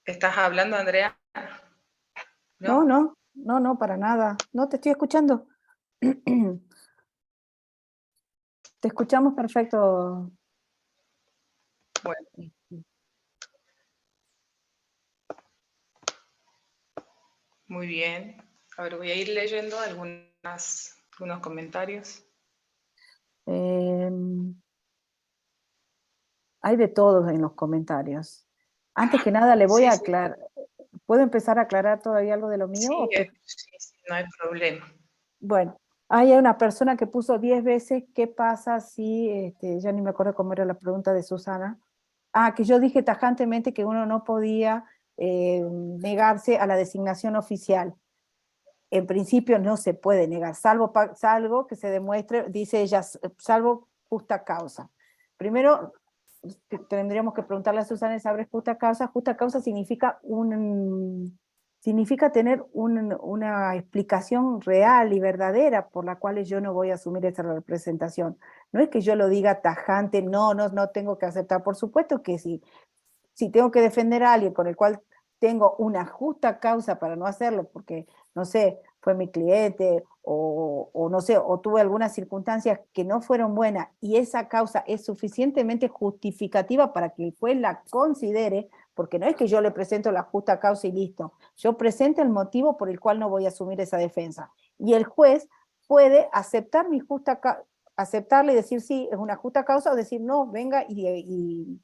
¿Estás hablando, Andrea? No, para nada. No, te estoy escuchando. Te escuchamos perfecto. Bueno. Muy bien. A ver, voy a ir leyendo algunos comentarios. Hay de todos en los comentarios. Antes que nada, le voy a aclarar. ¿Puedo empezar a aclarar todavía algo de lo mío? Sí, no hay problema. Bueno, hay una persona que puso 10 veces, ¿qué pasa si, ya ni me acuerdo cómo era la pregunta de Susana? Que yo dije tajantemente que uno no podía negarse a la designación oficial. En principio no se puede negar, salvo que se demuestre, dice ella, salvo justa causa. Primero, tendríamos que preguntarle a Susana, ¿sabes justa causa? Justa causa significa tener una explicación real y verdadera por la cual yo no voy a asumir esa representación. No es que yo lo diga tajante, no tengo que aceptar. Por supuesto que sí. Si tengo que defender a alguien con el cual tengo una justa causa para no hacerlo, porque, no sé, fue mi cliente, o no sé, o tuve algunas circunstancias que no fueron buenas, y esa causa es suficientemente justificativa para que el juez la considere, porque no es que yo le presento la justa causa y listo, yo presento el motivo por el cual no voy a asumir esa defensa. Y el juez puede aceptar mi justa causa, aceptarle y decir sí, es una justa causa, o decir no, venga y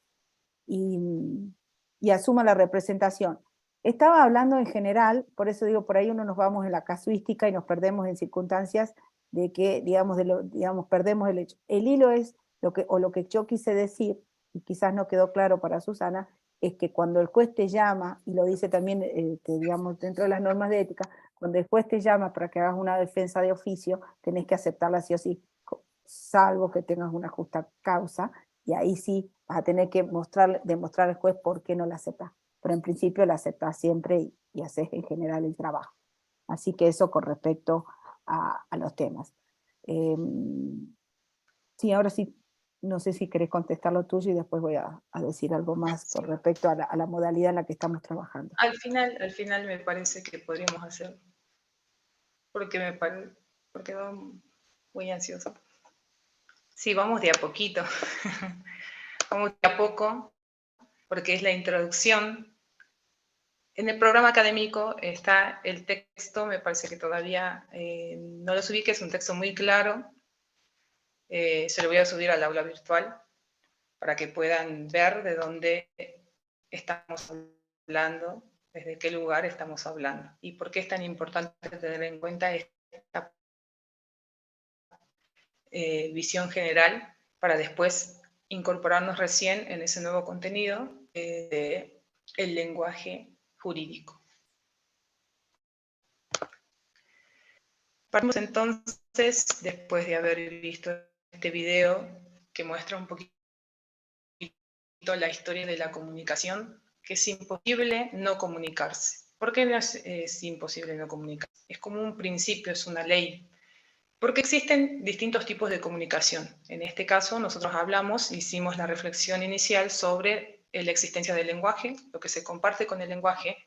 asuma la representación. Estaba hablando en general, por eso digo, por ahí nos vamos en la casuística y nos perdemos en circunstancias de que, digamos, perdemos el hecho. El hilo es, lo que yo quise decir, y quizás no quedó claro para Susana, es que cuando el juez te llama, y lo dice también, digamos, dentro de las normas de ética, cuando el juez te llama para que hagas una defensa de oficio, tenés que aceptarla sí o sí, salvo que tengas una justa causa, y ahí sí vas a tener que demostrar al juez por qué no la aceptas. Pero en principio la aceptas siempre y haces en general el trabajo. Así que eso con respecto a los temas. Sí, ahora sí, no sé si querés contestar lo tuyo y después voy a decir algo más con respecto a la modalidad en la que estamos trabajando. Al final me parece que podríamos hacerlo. Porque quedo muy ansiosa. Sí, vamos de a poquito. Vamos de a poco, porque es la introducción. En el programa académico está el texto, me parece que todavía no lo subí, que es un texto muy claro. Se lo voy a subir al aula virtual para que puedan ver de dónde estamos hablando, desde qué lugar estamos hablando y por qué es tan importante tener en cuenta esta visión general para después incorporarnos recién en ese nuevo contenido del lenguaje jurídico. Partimos entonces, después de haber visto este video que muestra un poquito la historia de la comunicación, que es imposible no comunicarse. ¿Por qué no es imposible no comunicarse? Es como un principio, es una ley. Porque existen distintos tipos de comunicación. En este caso, nosotros hicimos la reflexión inicial sobre la existencia del lenguaje, lo que se comparte con el lenguaje,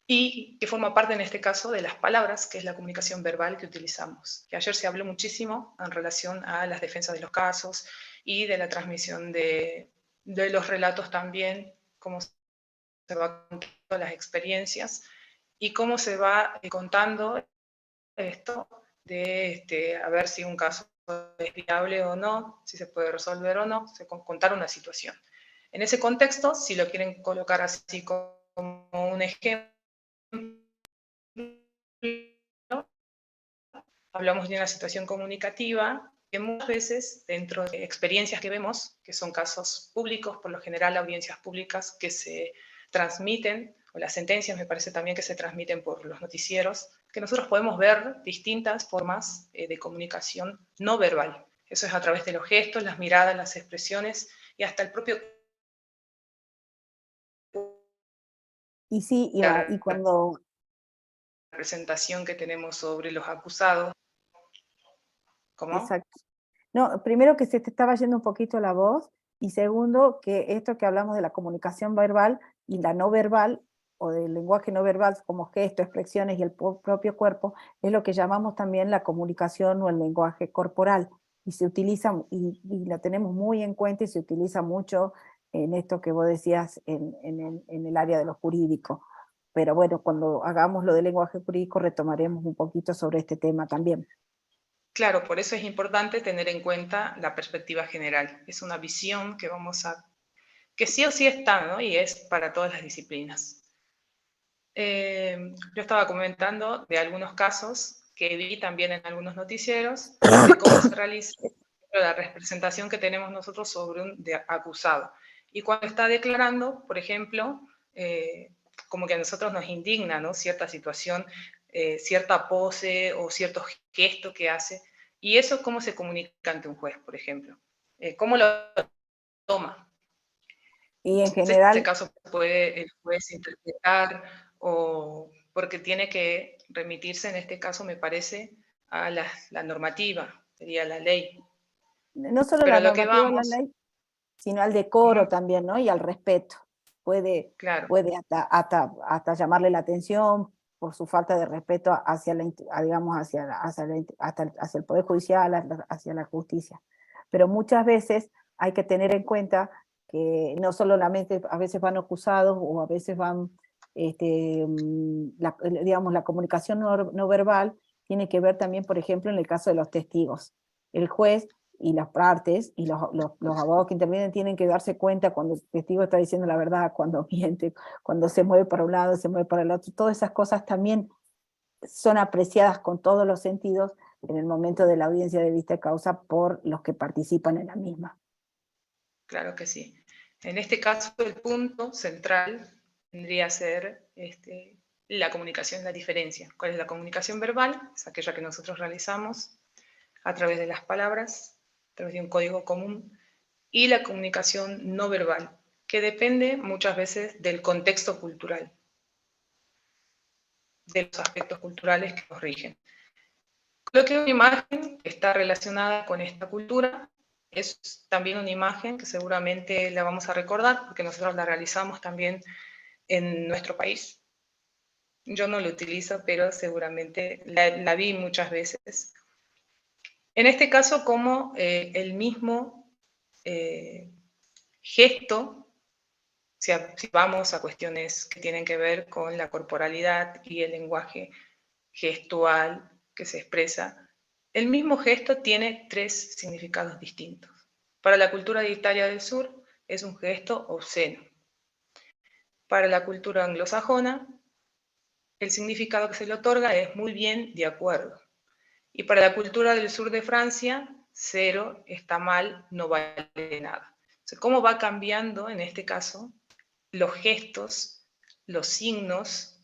y que forma parte en este caso de las palabras, que es la comunicación verbal que utilizamos. Que ayer se habló muchísimo en relación a las defensas de los casos y de la transmisión de los relatos también, cómo se va contando las experiencias y cómo se va contando esto de a ver si un caso es viable o no, si se puede resolver o no, contar una situación. En ese contexto, si lo quieren colocar así como un ejemplo, hablamos de una situación comunicativa que muchas veces, dentro de experiencias que vemos, que son casos públicos, por lo general audiencias públicas que se transmiten, o las sentencias me parece también que se transmiten por los noticieros, que nosotros podemos ver distintas formas de comunicación no verbal. Eso es a través de los gestos, las miradas, las expresiones y hasta el propio... Y sí, y cuando... La presentación que tenemos sobre los acusados. ¿Cómo? Exacto. No, primero que se te estaba yendo un poquito la voz, y segundo que esto que hablamos de la comunicación verbal y la no verbal, o del lenguaje no verbal como gestos, expresiones y el propio cuerpo, es lo que llamamos también la comunicación o el lenguaje corporal, y se utiliza, y la tenemos muy en cuenta y se utiliza mucho en esto que vos decías en el área de lo jurídico. Pero bueno, cuando hagamos lo del lenguaje jurídico retomaremos un poquito sobre este tema también. Claro, por eso es importante tener en cuenta la perspectiva general. Es una visión que sí o sí está, ¿no? Y es para todas las disciplinas. Yo estaba comentando de algunos casos que vi también en algunos noticieros de cómo se realiza la representación que tenemos nosotros sobre un acusado. Y cuando está declarando, por ejemplo, como que a nosotros nos indigna, ¿no? Cierta situación, cierta pose o cierto gesto que hace. Y eso, ¿cómo se comunica ante un juez, por ejemplo? ¿Cómo lo toma? Y en En este general, caso puede el juez interpretar o porque tiene que remitirse, en este caso me parece, a la normativa, sería la ley. no solo Pero la a lo que normativa de la vamos, ley, sino al decoro también, ¿no? Y al respeto. Puede, claro, puede hasta llamarle la atención por su falta de respeto hacia digamos, hacia el Poder Judicial, hacia la justicia. Pero muchas veces hay que tener en cuenta que no solamente a veces van acusados o a veces van, digamos, la comunicación no verbal tiene que ver también, por ejemplo, en el caso de los testigos. El juez y las partes y los abogados que intervienen tienen que darse cuenta cuando el testigo está diciendo la verdad, cuando miente, cuando se mueve para un lado, se mueve para el otro. Todas esas cosas también son apreciadas con todos los sentidos en el momento de la audiencia de vista de causa por los que participan en la misma. claro que sí. En este caso, el punto central tendría que ser la comunicación, la diferencia. ¿Cuál es la comunicación verbal? Es aquella que nosotros realizamos a través de las palabras, a través de un código común, y la comunicación no verbal, que depende muchas veces del contexto cultural, de los aspectos culturales que nos rigen. Creo que una imagen que está relacionada con esta cultura es también una imagen que seguramente la vamos a recordar, porque nosotros la realizamos también en nuestro país. Yo no la utilizo, pero seguramente la vi muchas veces. En este caso, como el mismo gesto, si vamos a cuestiones que tienen que ver con la corporalidad y el lenguaje gestual que se expresa, el mismo gesto tiene tres significados distintos. Para la cultura de Italia del Sur es un gesto obsceno. Para la cultura anglosajona, el significado que se le otorga es muy bien, de acuerdo. Y para la cultura del sur de Francia, cero, está mal, no vale nada. O sea, ¿cómo va cambiando, en este caso, los gestos, los signos,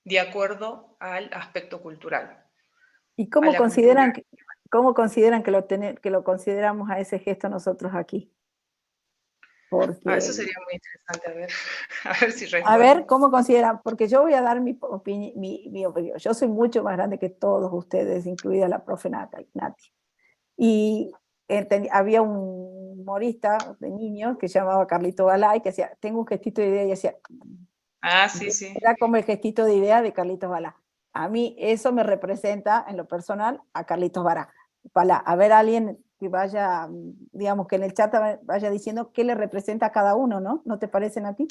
de acuerdo al aspecto cultural? ¿Y A la cultura. cómo consideran que lo consideramos a ese gesto nosotros aquí? Eso Porque, sería muy interesante, a ver si a ver, responden. ¿cómo consideran? Porque yo voy a dar mi opinión. Yo soy mucho más grande que todos ustedes, incluida la profe Nati. Y había un humorista de niños que se llamaba Carlito Balay, que decía, tengo un gestito de idea, y decía, Ah, sí, sí. Era como el gestito de idea de Carlitos Balá. A mí eso me representa, en lo personal, a Carlitos Balá. A ver, alguien que vaya, digamos, que en el chat vaya diciendo qué le representa a cada uno, ¿no? ¿No te parecen a ti?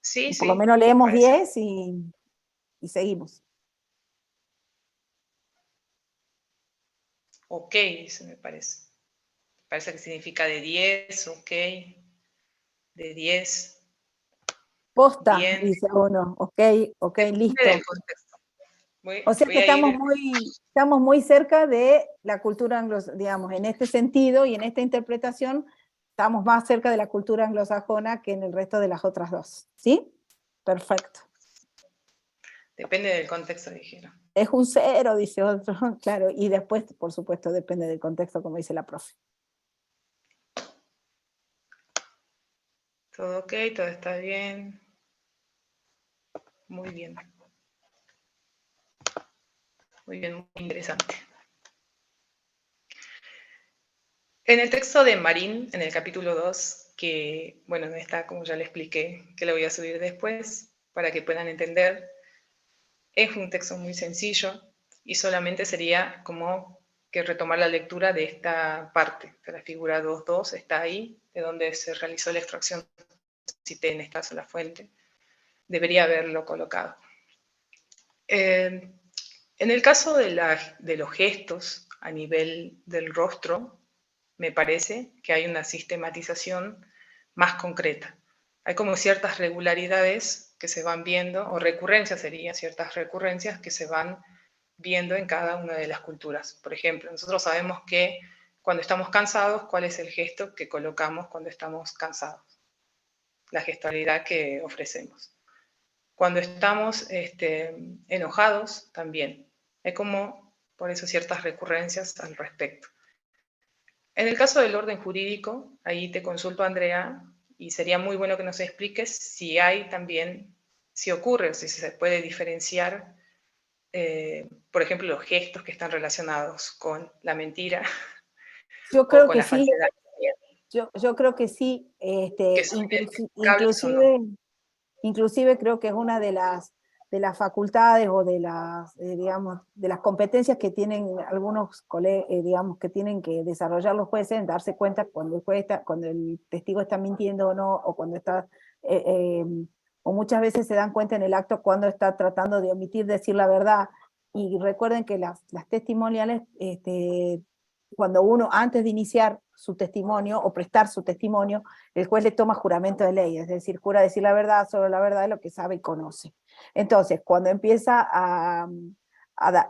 Sí, Por lo sí, menos me leemos parece. 10 y seguimos. Ok, eso me parece. Parece que significa de 10, ok. De 10, Posta, bien. dice uno. Ok, Depende listo. del contexto. O sea Voy que a ir. estamos muy cerca de la cultura anglosajona, digamos, en este sentido y en esta interpretación, estamos más cerca de la cultura anglosajona que en el resto de las otras dos. ¿Sí? Perfecto. Depende del contexto, dijeron. Es un 0, dice otro, claro, y después, por supuesto, depende del contexto, como dice la profe. Todo ok, todo está bien. Muy bien. Muy bien, muy interesante. En el texto de Marín, en el capítulo 2, que, bueno, está como ya le expliqué, que lo voy a subir después para que puedan entender, es un texto muy sencillo y solamente sería como que retomar la lectura de esta parte, de la figura 2.2, está ahí, de donde se realizó la extracción, cité en esta sola fuente, debería haberlo colocado. En el caso de los gestos a nivel del rostro, me parece que hay una sistematización más concreta. Hay como ciertas regularidades que se van viendo, o recurrencias serían ciertas recurrencias que se van viendo en cada una de las culturas. Por ejemplo, nosotros sabemos que cuando estamos cansados, ¿cuál es el gesto que colocamos cuando estamos cansados? La gestualidad que ofrecemos. Cuando estamos enojados, también. Hay como, por eso, ciertas recurrencias al respecto. En el caso del orden jurídico, ahí te consulto, Andrea, y sería muy bueno que nos expliques si hay también, si ocurre, o si se puede diferenciar, por ejemplo, los gestos que están relacionados con la mentira Yo o creo con que la sí, falsedad, yo creo que sí, que son identificables o no. inclusive creo que es una de las facultades o de las, digamos, de las competencias que tienen algunos digamos, que tienen que desarrollar los jueces en darse cuenta cuando el testigo está mintiendo o no, o cuando está, o muchas veces se dan cuenta en el acto cuando está tratando de omitir decir la verdad. Y recuerden que las testimoniales, cuando uno, antes de iniciar su testimonio o prestar su testimonio, el juez le toma juramento de ley, es decir, jura decir la verdad, solo la verdad de lo que sabe y conoce. Entonces, cuando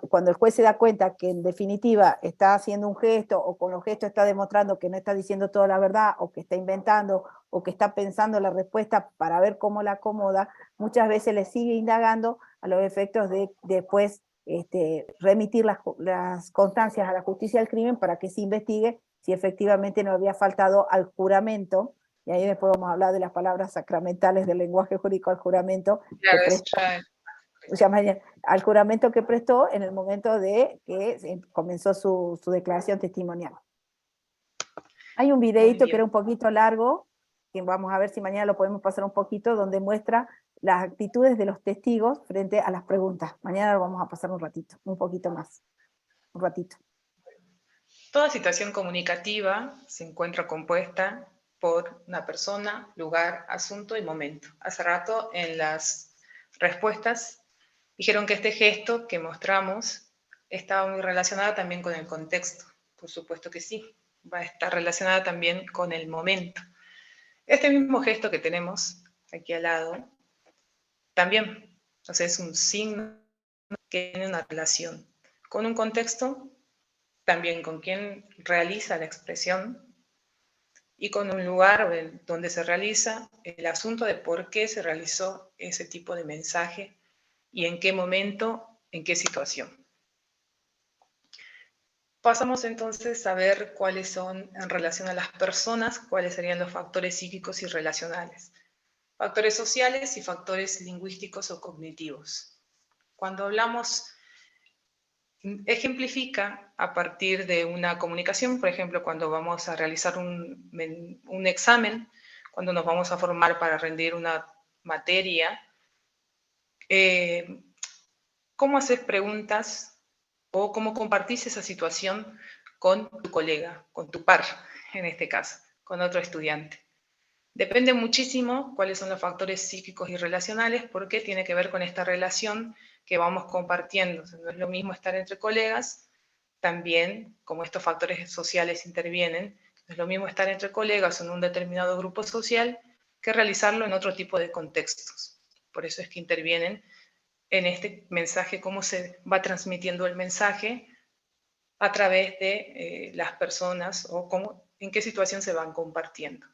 cuando el juez se da cuenta que en definitiva está haciendo un gesto o con los gestos está demostrando que no está diciendo toda la verdad o que está inventando o que está pensando la respuesta para ver cómo la acomoda, muchas veces le sigue indagando a los efectos de después remitir las constancias a la justicia del crimen para que se investigue si efectivamente no había faltado al juramento, y ahí después vamos a hablar de las palabras sacramentales del lenguaje jurídico al juramento que Claro, eso prestó, ya al juramento que prestó en el momento de que comenzó su declaración testimonial. Hay un muy videito que era bien. un poquito largo, que vamos a ver si mañana lo podemos pasar un poquito, donde muestra las actitudes de los testigos frente a las preguntas. Mañana lo vamos a pasar un ratito, un poquito más, un ratito. Toda situación comunicativa se encuentra compuesta por una persona, lugar, asunto y momento. Hace rato en las respuestas dijeron que este gesto que mostramos estaba muy relacionado también con el contexto. Por supuesto que sí, va a estar relacionada también con el momento. Este mismo gesto que tenemos aquí al lado también, o sea, es un signo que tiene una relación con un contexto, también con quien realiza la expresión y con un lugar donde se realiza el asunto de por qué se realizó ese tipo de mensaje y en qué momento, en qué situación. Pasamos entonces a ver cuáles son, en relación a las personas, cuáles serían los factores psíquicos y relacionales. Factores sociales y factores lingüísticos o cognitivos. Cuando hablamos, ejemplifica a partir de una comunicación, por ejemplo, cuando vamos a realizar un examen, cuando nos vamos a formar para rendir una materia, ¿Cómo haces preguntas o cómo compartís esa situación con tu colega, con tu par, en este caso, con otro estudiante? Depende muchísimo cuáles son los factores psíquicos y relacionales, porque tiene que ver con esta relación que vamos compartiendo. No es lo mismo estar entre colegas, también como estos factores sociales intervienen, no es lo mismo estar entre colegas o en un determinado grupo social que realizarlo en otro tipo de contextos. Por eso es que intervienen en este mensaje, cómo se va transmitiendo el mensaje a través de las personas o en qué situación se van compartiendo.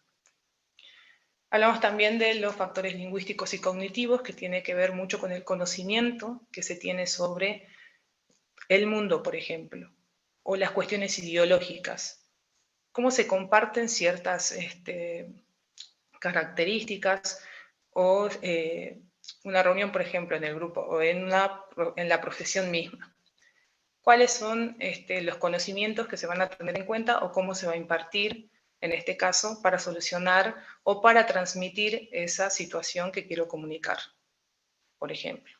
Hablamos también de los factores lingüísticos y cognitivos, que tiene que ver mucho con el conocimiento que se tiene sobre el mundo, por ejemplo, o las cuestiones ideológicas. Cómo se comparten ciertas características o una reunión, por ejemplo, en el grupo o en la profesión misma. ¿Cuáles son los conocimientos que se van a tener en cuenta o cómo se va a impartir, en este caso, para solucionar o para transmitir esa situación que quiero comunicar, por ejemplo?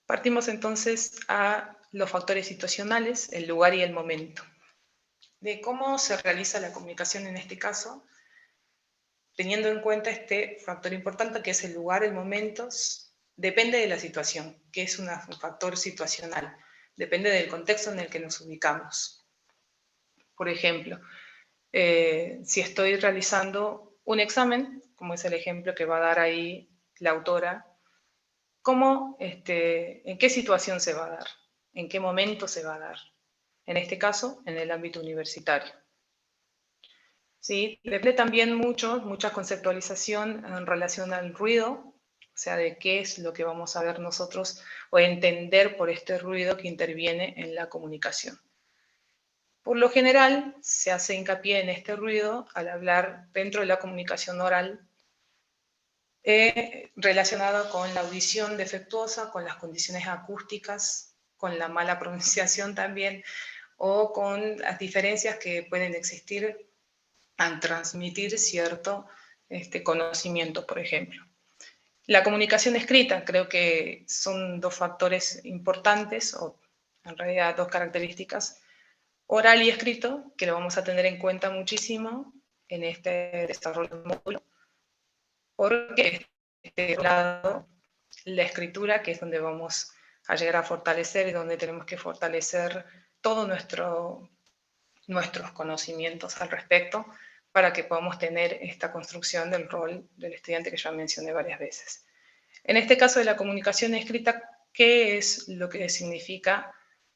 Partimos entonces a los factores situacionales, el lugar y el momento. De cómo se realiza la comunicación en este caso, teniendo en cuenta este factor importante que es el lugar, el momento, depende de la situación, que es un factor situacional. Depende del contexto en el que nos ubicamos. Por ejemplo, si estoy realizando un examen, como es el ejemplo que va a dar ahí la autora, ¿en qué situación se va a dar? ¿En qué momento se va a dar? En este caso, en el ámbito universitario. ¿Sí? Depende también mucha conceptualización en relación al ruido, o sea, de qué es lo que vamos a ver nosotros o entender por este ruido que interviene en la comunicación. Por lo general, se hace hincapié en este ruido al hablar dentro de la comunicación oral relacionado con la audición defectuosa, con las condiciones acústicas, con la mala pronunciación también, o con las diferencias que pueden existir al transmitir cierto conocimiento, por ejemplo. La comunicación escrita, creo que son dos factores importantes, o en realidad dos características, oral y escrito, que lo vamos a tener en cuenta muchísimo en este desarrollo del módulo, porque lado, la escritura, que es donde vamos a llegar a fortalecer y donde tenemos que fortalecer todos nuestros conocimientos al respecto, para que podamos tener esta construcción del rol del estudiante que ya mencioné varias veces. En este caso de la comunicación escrita, ¿qué es lo que significa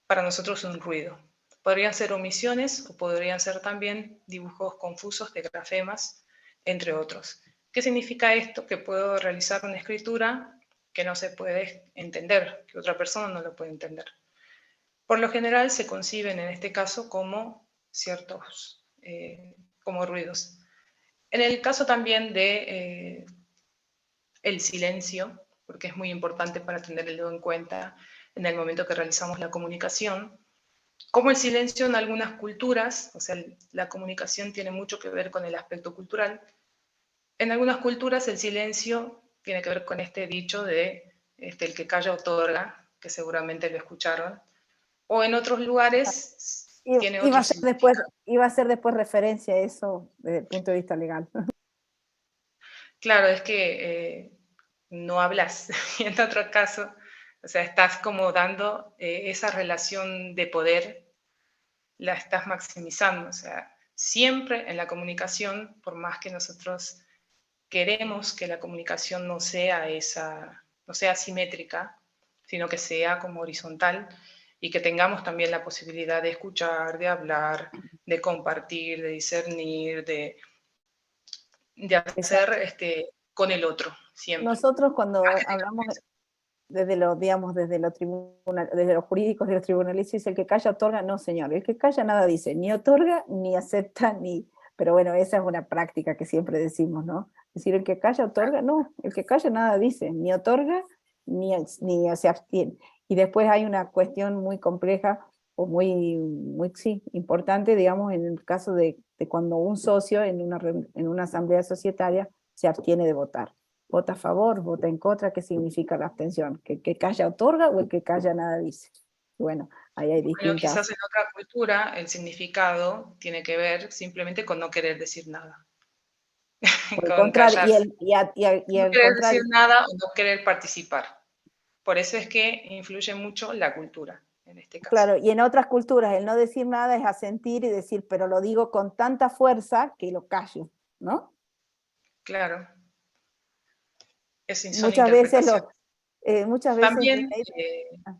para nosotros un ruido? Podrían ser omisiones o podrían ser también dibujos confusos de grafemas, entre otros. ¿Qué significa esto? Que puedo realizar una escritura que no se puede entender, que otra persona no lo puede entender. Por lo general se conciben en este caso como ciertos como ruidos. En el caso también de el silencio, porque es muy importante para tenerlo en cuenta en el momento que realizamos la comunicación, como el silencio en algunas culturas, o sea, la comunicación tiene mucho que ver con el aspecto cultural. En algunas culturas el silencio tiene que ver con este dicho de el que calla otorga, que seguramente lo escucharon, o en otros lugares tiene otro significado. Iba a ser después referencia a eso desde el punto de vista legal. Claro, es que no hablas, y en otro caso, o sea, estás como dando esa relación de poder, la estás maximizando, o sea, siempre en la comunicación, por más que nosotros queremos que la comunicación no sea asimétrica, sino que sea como horizontal y que tengamos también la posibilidad de escuchar, de hablar, de compartir, de discernir, de hacer con el otro, siempre. Nosotros cuando hablamos desde lo, digamos, desde los jurídicos, de los tribunales, dice el que calla otorga, no señor, el que calla nada dice, ni otorga, ni acepta, ni... Pero bueno, esa es una práctica que siempre decimos, ¿no? Es decir, el que calla otorga, no, el que calla nada dice, ni otorga, ni se abstiene. Y después hay una cuestión muy compleja, o muy sí, importante, digamos, en el caso de cuando un socio en una asamblea societaria se abstiene de votar. ¿Vota a favor? ¿Vota en contra? ¿Qué significa la abstención? ¿Que el que calla otorga o el que calla nada dice? Bueno, ahí hay Bueno, distintas... quizás en otra cultura el significado tiene que ver simplemente con no querer decir nada. Por el Con contrario, callarse. y No el querer decir contrario, nada o no querer participar. Por eso es que influye mucho la cultura, en este caso. claro, y en otras culturas el no decir nada es asentir y decir, pero lo digo con tanta fuerza que lo callo, ¿no? Claro. Son Muchas veces, interpretaciones. muchas veces, También, ah,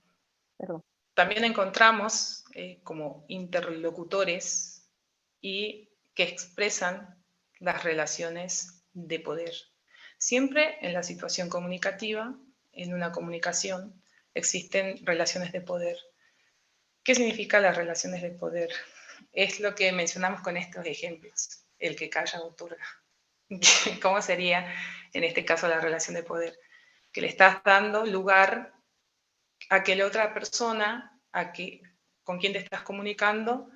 perdón. también encontramos como interlocutores y que expresan las relaciones de poder. Siempre en la situación comunicativa, en una comunicación, existen relaciones de poder. ¿Qué significan las relaciones de poder? Es lo que mencionamos con estos ejemplos. El que calla otorga. ¿Cómo sería en este caso la relación de poder? Que le estás dando lugar a que la otra persona con quien te estás comunicando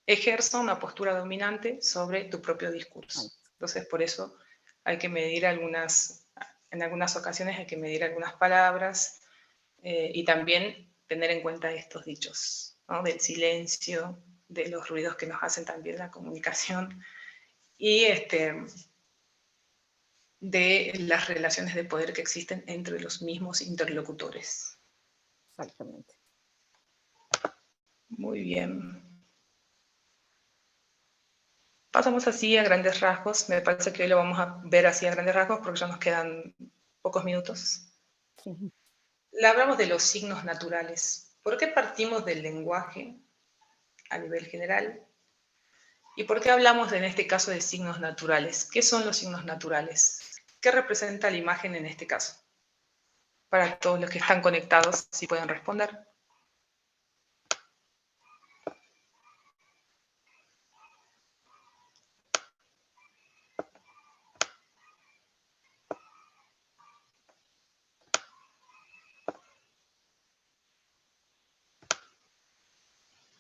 ejerza una postura dominante sobre tu propio discurso. Entonces, por eso hay que medir en algunas ocasiones hay que medir algunas palabras y también tener en cuenta estos dichos, ¿no? Del silencio, de los ruidos que nos hacen también la comunicación y de las relaciones de poder que existen entre los mismos interlocutores. Exactamente. Muy bien. Pasamos así a grandes rasgos. Me parece que hoy lo vamos a ver así a grandes rasgos porque ya nos quedan pocos minutos. Sí. Le hablamos de los signos naturales. ¿Por qué partimos del lenguaje a nivel general? ¿Y por qué hablamos en este caso de signos naturales? ¿Qué son los signos naturales? ¿Qué representa la imagen en este caso? Para todos los que están conectados, si pueden responder.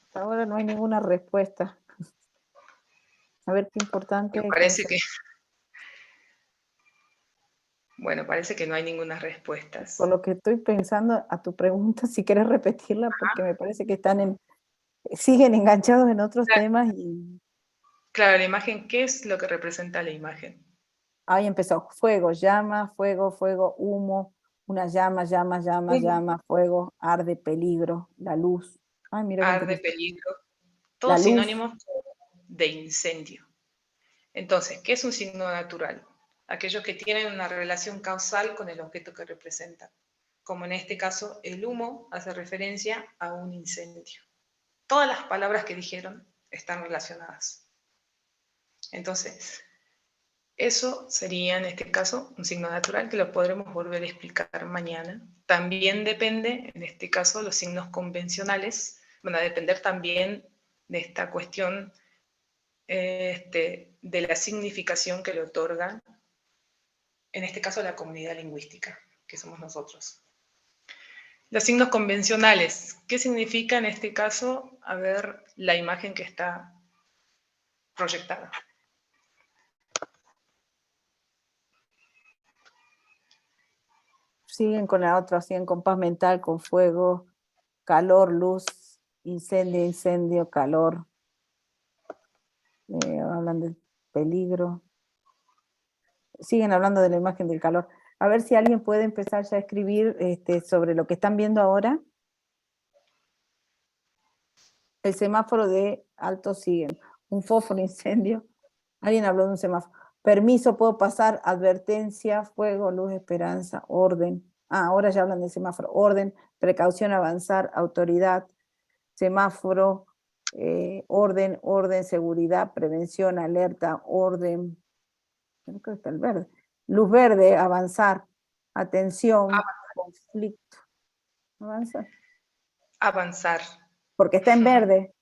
Hasta ahora no hay ninguna respuesta. A ver qué importante. Bueno, parece que no hay ninguna respuesta. Por lo que estoy pensando a tu pregunta, si quieres repetirla, porque me parece que siguen enganchados en otros temas y... Claro, la imagen, ¿qué es lo que representa la imagen? Ahí empezó, fuego, llama, fuego, fuego, humo, una llama, llama, llama, llama, fuego, arde, peligro, la luz. Ay, mira qué Arde, interesante. peligro, La todos luz. sinónimos de incendio. Entonces, ¿qué es un signo natural? Aquellos que tienen una relación causal con el objeto que representan. Como en este caso, el humo hace referencia a un incendio. Todas las palabras que dijeron están relacionadas. Entonces, eso sería en este caso un signo natural que lo podremos volver a explicar mañana. También depende, en este caso, los signos convencionales van a depender también de esta cuestión de la significación que le otorga, en este caso, la comunidad lingüística, que somos nosotros. Los signos convencionales, ¿qué significa en este caso? A ver, la imagen que está proyectada. Siguen con la otra, siguen con paz mental, con fuego, calor, luz, incendio, incendio, calor. Hablan del peligro. Siguen hablando de la imagen del calor. A ver si alguien puede empezar ya a escribir sobre lo que están viendo ahora. El semáforo de alto siguen. Un fósforo, incendio. Alguien habló de un semáforo. Permiso, puedo pasar. Advertencia, fuego, luz, esperanza, orden. Ahora ya hablan de semáforo. Orden, precaución, avanzar, autoridad, semáforo, orden, orden, seguridad, prevención, alerta, orden. Creo que está el verde. Luz verde, avanzar, atención, conflicto. Avanzar. Avanzar. Porque está en verde.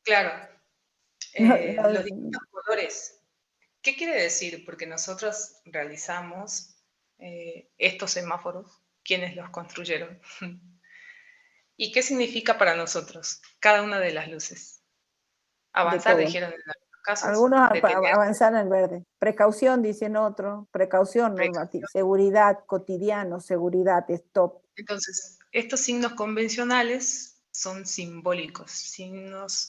Claro. No, Los distintos colores. ¿Qué quiere decir? Porque nosotros realizamos estos semáforos, quienes los construyeron. ¿Y qué significa para nosotros cada una de las luces? Avanzar, dijeron en la casos Algunos de tener avanzan en verde. Precaución, dicen otro. Precaución normativa. Seguridad, cotidiano, seguridad, stop. Entonces, estos signos convencionales son simbólicos, signos